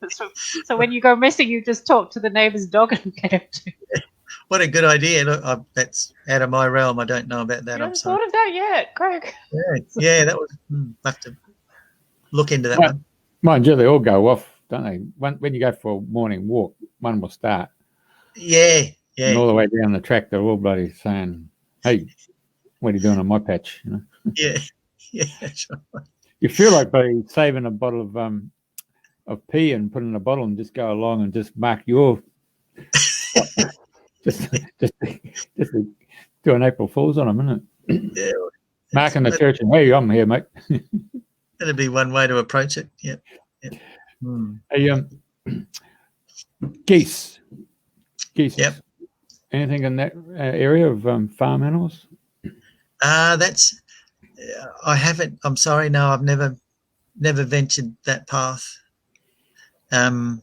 So when you go missing, you just talk to the neighbor's dog and get him to. What a good idea. Look, that's out of my realm. I don't know about that. You haven't thought of that yet, Greg. Yeah, that was, have to look into that one. Mind you, they all go off, don't they? When you go for a morning walk, one will start. Yeah. And all the way down the track, they're all bloody saying, hey, what are you doing on my patch? You know? Yeah, that's right. You feel like by saving a bottle of pee and put in a bottle and just go along and just mark your just do an April Fool's on them, isn't it? Yeah. Marking the church and, hey, I'm here, mate. That'd be one way to approach it. Yeah. Hey, geese. Yep. Anything in that area of farm animals? That's. I haven't. I'm sorry. No, I've never ventured that path. Because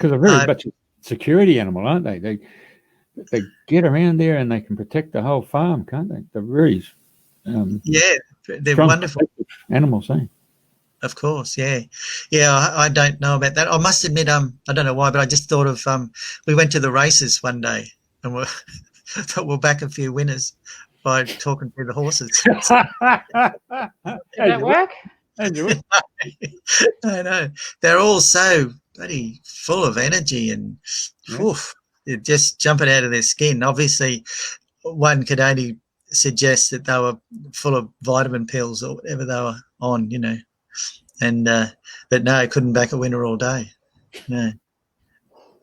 they're very much a security animal, aren't they? They get around there and they can protect the whole farm, can't they? They're very they're wonderful animals, eh? Of course, yeah. I don't know about that. I must admit, I don't know why, but I just thought of we went to the races one day and we're back a few winners by talking to the horses. Did that work? I know. They're all so bloody full of energy and they're just jumping out of their skin. Obviously, one could only suggest that they were full of vitamin pills or whatever they were on, you know. And but no, couldn't back a winner all day. No,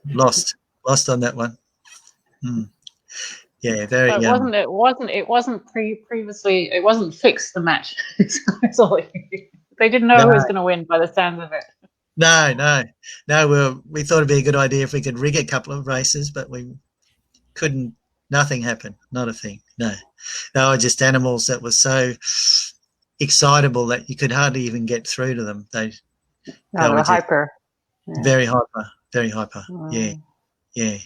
lost on that one. Yeah, very. So it wasn't previously. It wasn't fixed, the match. That's all. They didn't know who was going to win by the sounds of it. No. We thought it'd be a good idea if we could rig a couple of races, but we couldn't. Nothing happened. Not a thing. No, they were just animals that were so excitable that you could hardly even get through to them. They were hyper. Very hyper. Yeah.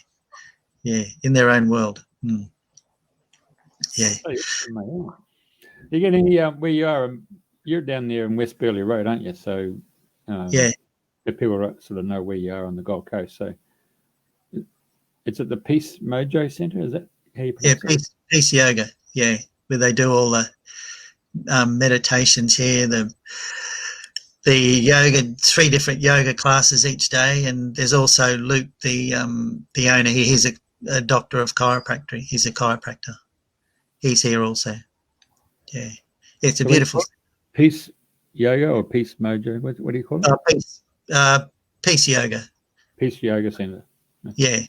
In their own world. Yeah. You get any where you are? You're down there in West Burleigh Road, aren't you? So the people sort of know where you are on the Gold Coast. So it's at the Peace Mojo Centre. Is that how you pronounce it? Peace Yoga. Yeah, where they do all the meditations here. The yoga, 3 different yoga classes each day, and there's also Luke, the owner here. He's a doctor of chiropractic. He's a chiropractor. He's here also. Yeah, it's a beautiful. Peace Yoga or Peace Mojo? What do you call it? Peace Yoga. Peace Yoga Centre. Yeah.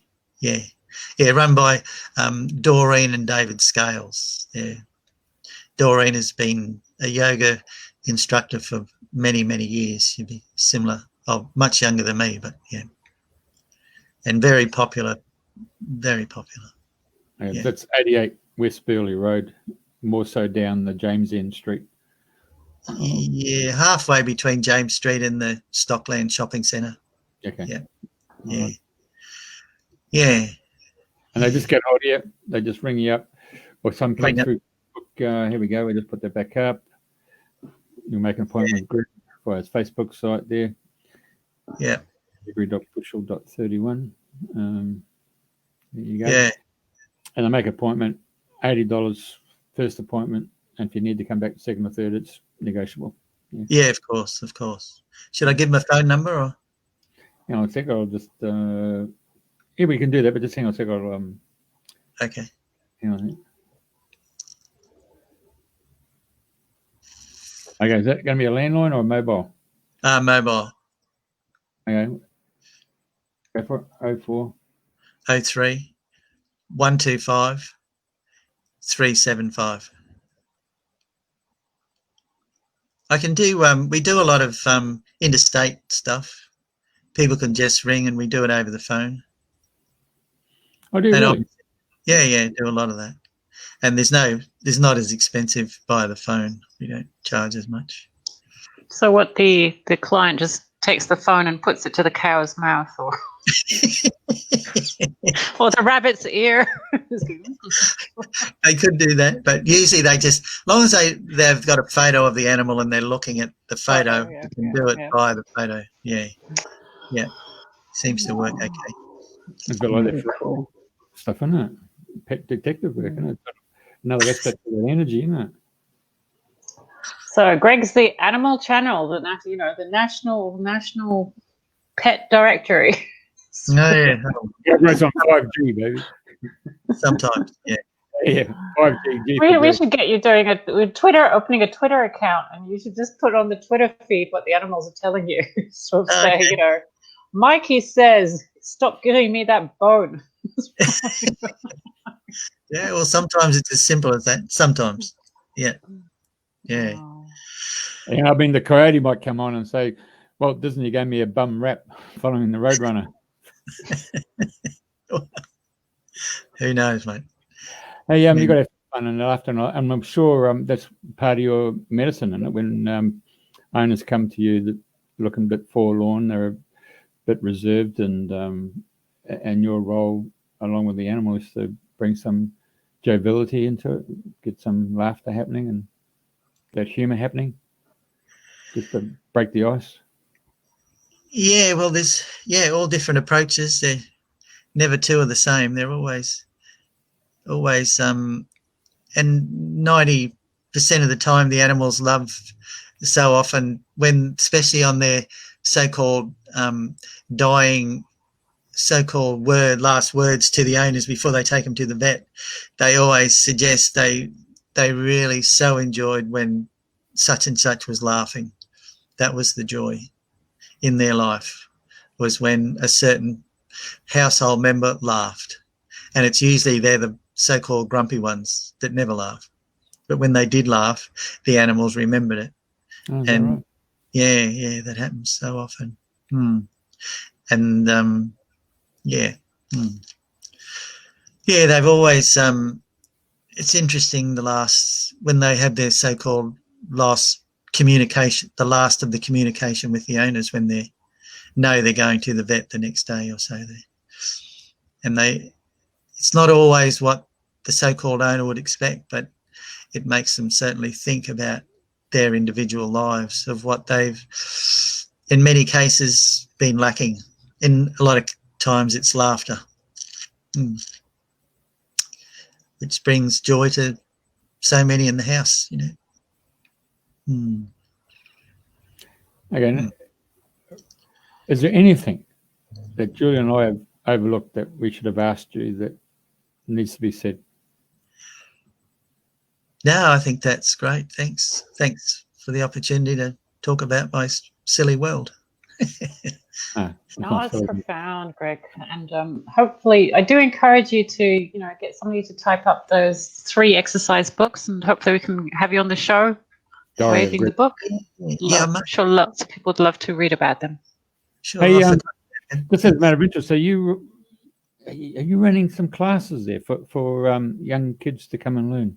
Run by Doreen and David Scales. Yeah, Doreen has been a yoga instructor for many, many years. She'd be similar, much younger than me, but yeah, and very popular. Very popular. Yeah. That's 88 West Burley Road, more so down the James End Street. Yeah, halfway between James Street and the Stockland Shopping Centre. Okay. Yeah. Right. Yeah. And they just get hold of you. They just ring you up, or some come through. Here we go. We just put that back up. You'll make an appointment with Greg for his Facebook site there. Yeah. Gregory.bushell.31. There you go. Yeah. And I make an appointment, $80 first appointment, and if you need to come back second or third, it's negotiable. Yeah, of course. Should I give him a phone number or? I think I'll just we can do that, but just hang on a second. Okay. Hang on. Okay, is that going to be a landline or a mobile? Mobile. Okay. Go for it. 04 03 125 375. I can do. We do a lot of interstate stuff. People can just ring and we do it over the phone. I do. Really? Yeah, do a lot of that. And there's not as expensive by the phone. We don't charge as much. So what the client just takes the phone and puts it to the cow's mouth, or or the rabbit's ear. They could do that, but usually they just, as long as they've got a photo of the animal and they're looking at the photo, they can do it by the photo. Yeah. Seems to work okay. It's got a lot of stuff in it. Pet detective work, isn't it? Another aspect of the energy, isn't it? So Greg's the animal channel, the national pet directory. Yeah. It's on 5G, baby. Sometimes, yeah. Yeah, 5G. We should get you doing opening a Twitter account, and you should just put on the Twitter feed what the animals are telling you. So say, Mikey says, "Stop giving me that bone." Yeah, well, sometimes it's as simple as that. Sometimes, yeah. Yeah, I mean, the coyote might come on and say, "Walt Disney gave me a bum rap following the Roadrunner." Who knows, mate? Hey, you got to have fun and laughter, and I'm sure that's part of your medicine. And when owners come to you that looking a bit forlorn, they're a bit reserved, and your role along with the animal is to bring some joviality into it, get some laughter happening, and that humour happening, just to break the ice. Yeah, well, there's all different approaches. They're never two are the same. They're always, and 90% of the time the animals love so often when, especially on their so-called dying, so-called last words to the owners before they take them to the vet, they always suggest they really so enjoyed when such and such was laughing. That was the joy in their life, was when a certain household member laughed. And it's usually they're the so-called grumpy ones that never laugh. But when they did laugh, the animals remembered it. Oh, and right. Yeah, that happens so often. And they've always it's interesting when they have their so-called last communication, the last of the communication with the owners, when they know they're going to the vet the next day or so, it's not always what the so-called owner would expect, but it makes them certainly think about their individual lives, of what they've in many cases been lacking. In a lot of times it's laughter, which brings joy to so many in the house, Okay. Is there anything that Julia and I have overlooked that we should have asked you that needs to be said? No, I think that's great. Thanks for the opportunity to talk about my silly world. It's No, not it's so- profound, Greg. And hopefully, I do encourage you to, get somebody to type up those 3 exercise books, and hopefully we can have you on the show Diary of reading the Greg. book. Yeah, I'm sure lots of people would love to read about them. sure. Hey, I forgot. this is a matter of interest. So are you running some classes there for young kids to come and learn?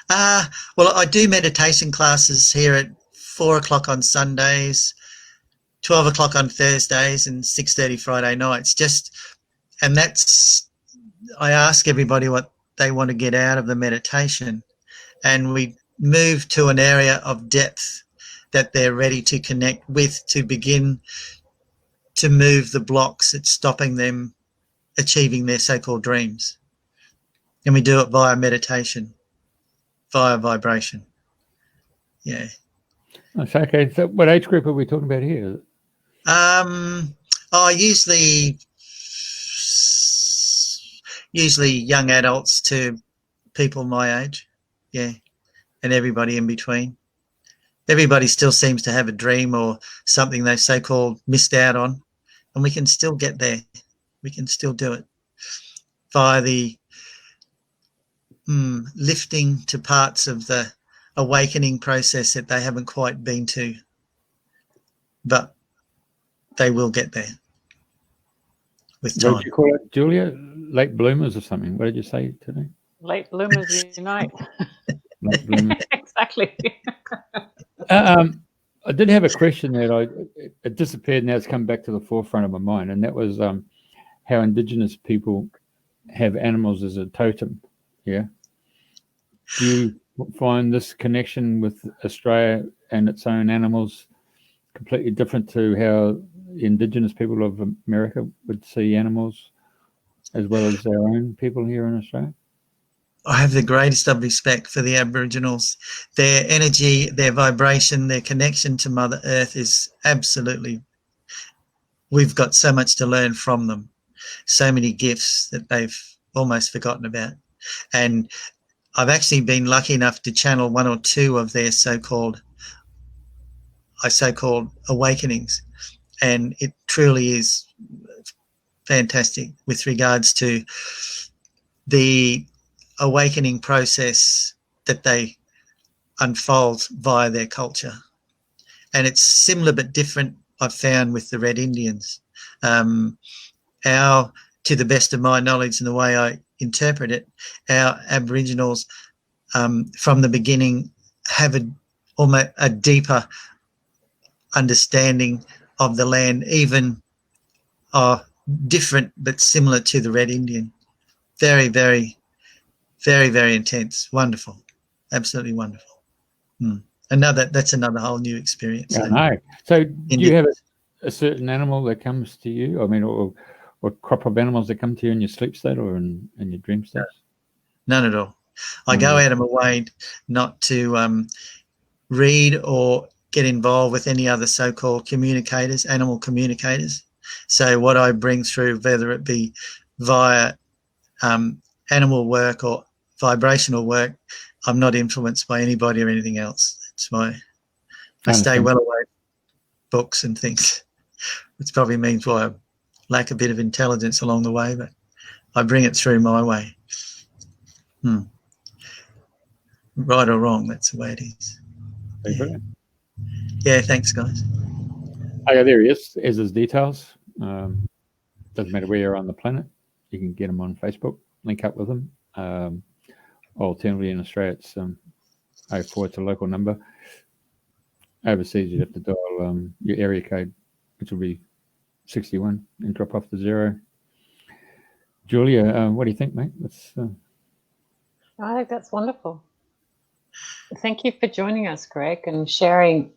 Well, I do meditation classes here at 4 o'clock on Sundays, 12 o'clock on Thursdays, and 6:30 Friday nights. And I ask everybody what they want to get out of the meditation, and we move to an area of depth that they're ready to connect with, to begin to move the blocks that's stopping them achieving their so-called dreams. And we do it via meditation, via vibration. Yeah. Okay. So what age group are we talking about here? Usually young adults to people my age, yeah, and everybody in between. Everybody still seems to have a dream or something they so-called missed out on, and we can still get there. We can still do it via the lifting to parts of the awakening process that they haven't quite been to, but they will get there with time. What did you call it, Julia? Late bloomers or something? What did you say today? Late bloomers unite. Late bloomers. Exactly. I did have a question that it disappeared. Now it's come back to the forefront of my mind, and that was how Indigenous people have animals as a totem. Yeah. Do you find this connection with Australia and its own animals completely different to how the Indigenous people of America would see animals, as well as our own people here in Australia? I have the greatest of respect for the Aboriginals. Their energy, their vibration, their connection to Mother Earth is absolutely, we've got so much to learn from them. So many gifts that they've almost forgotten about. And I've actually been lucky enough to channel 1 or 2 of their so-called awakenings. And it truly is fantastic with regards to the awakening process that they unfold via their culture. And it's similar but different, I've found, with the Red Indians. To the best of my knowledge and the way I interpret it, our Aboriginals from the beginning have almost a deeper understanding of the land, even different but similar to the Red Indian. Very, very, very, very intense. Wonderful. Absolutely wonderful. That's another whole new experience. Yeah, I know. So do you have a certain animal that comes to you? I mean, or crop of animals that come to you in your sleep state or in your dream state? None at all. I go out of my way not to read or get involved with any other so-called communicators, animal communicators. So what I bring through, whether it be via animal work or vibrational work, I'm not influenced by anybody or anything else. I stay well away from books and things, which probably means why I lack a bit of intelligence along the way, but I bring it through my way. Right or wrong, that's the way it is. Yeah, thanks, guys. Oh, yeah, there he is, as his details. Doesn't matter where you're on the planet. You can get him on Facebook, link up with him. Alternatively, in Australia, it's 04, it's a local number. Overseas, you'd have to dial your area code, which will be 61, and drop off to 0. Julia, what do you think, mate? I think that's wonderful. Thank you for joining us, Greg, and sharing.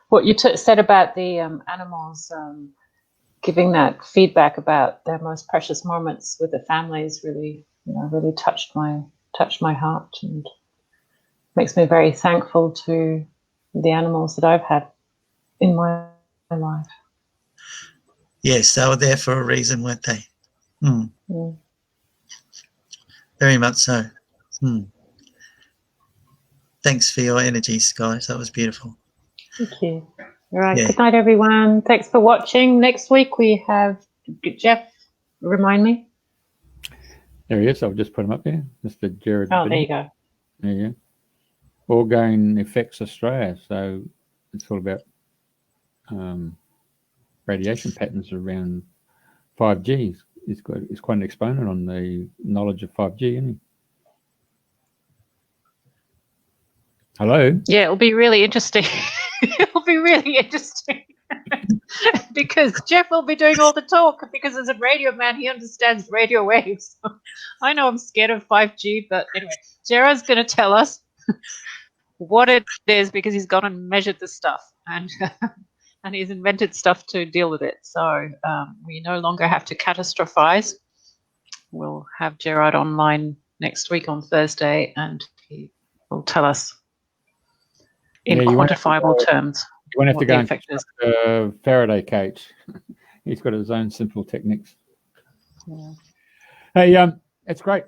What you said about the animals, giving that feedback about their most precious moments with the families really touched my heart, and makes me very thankful to the animals that I've had in my life. Yes, they were there for a reason, weren't they? Very much so. Thanks for your energies, guys. That was beautiful. Thank you. All right. Yeah. Good night, everyone. Thanks for watching. Next week we have Jeff. Remind me. There he is. I'll just put him up there. Mr. Jared. Oh, there Biddy. you go. There you go. Orgone Effects Australia. So it's all about radiation patterns around 5G. He's quite an exponent on the knowledge of 5G, isn't he? Hello? Yeah, it'll be really interesting. It'll be really interesting. Because Jeff will be doing all the talk, because as a radio man, he understands radio waves. I know I'm scared of 5G, but anyway, Gerard's going to tell us what it is, because he's gone and measured the stuff, and and he's invented stuff to deal with it. So we no longer have to catastrophize. We'll have Gerard online next week on Thursday, and he will tell us in quantifiable terms. You won't have to what go the and effect is. Faraday cage. He's got his own simple techniques. Yeah. Hey, it's great.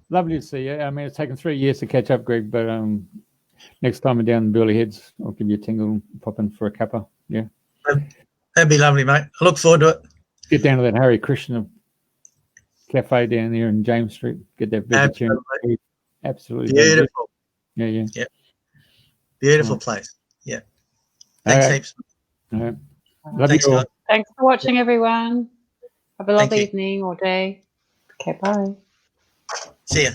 Lovely to see you. I mean, it's taken 3 years to catch up, Greg, but next time we're down in Burley Heads, I'll give you a tingle and pop in for a cuppa. Yeah. That'd be lovely, mate. I look forward to it. Get down to that Hare Krishna cafe down there in James Street. Get that vegetarian food. Absolutely. Beautiful. Yeah, yeah. Yep. Beautiful place. Yeah. Thanks heaps. All right. Love Thanks, you all. guys. Thanks for watching, everyone. Have a lovely you. evening or day. Okay, bye. See ya.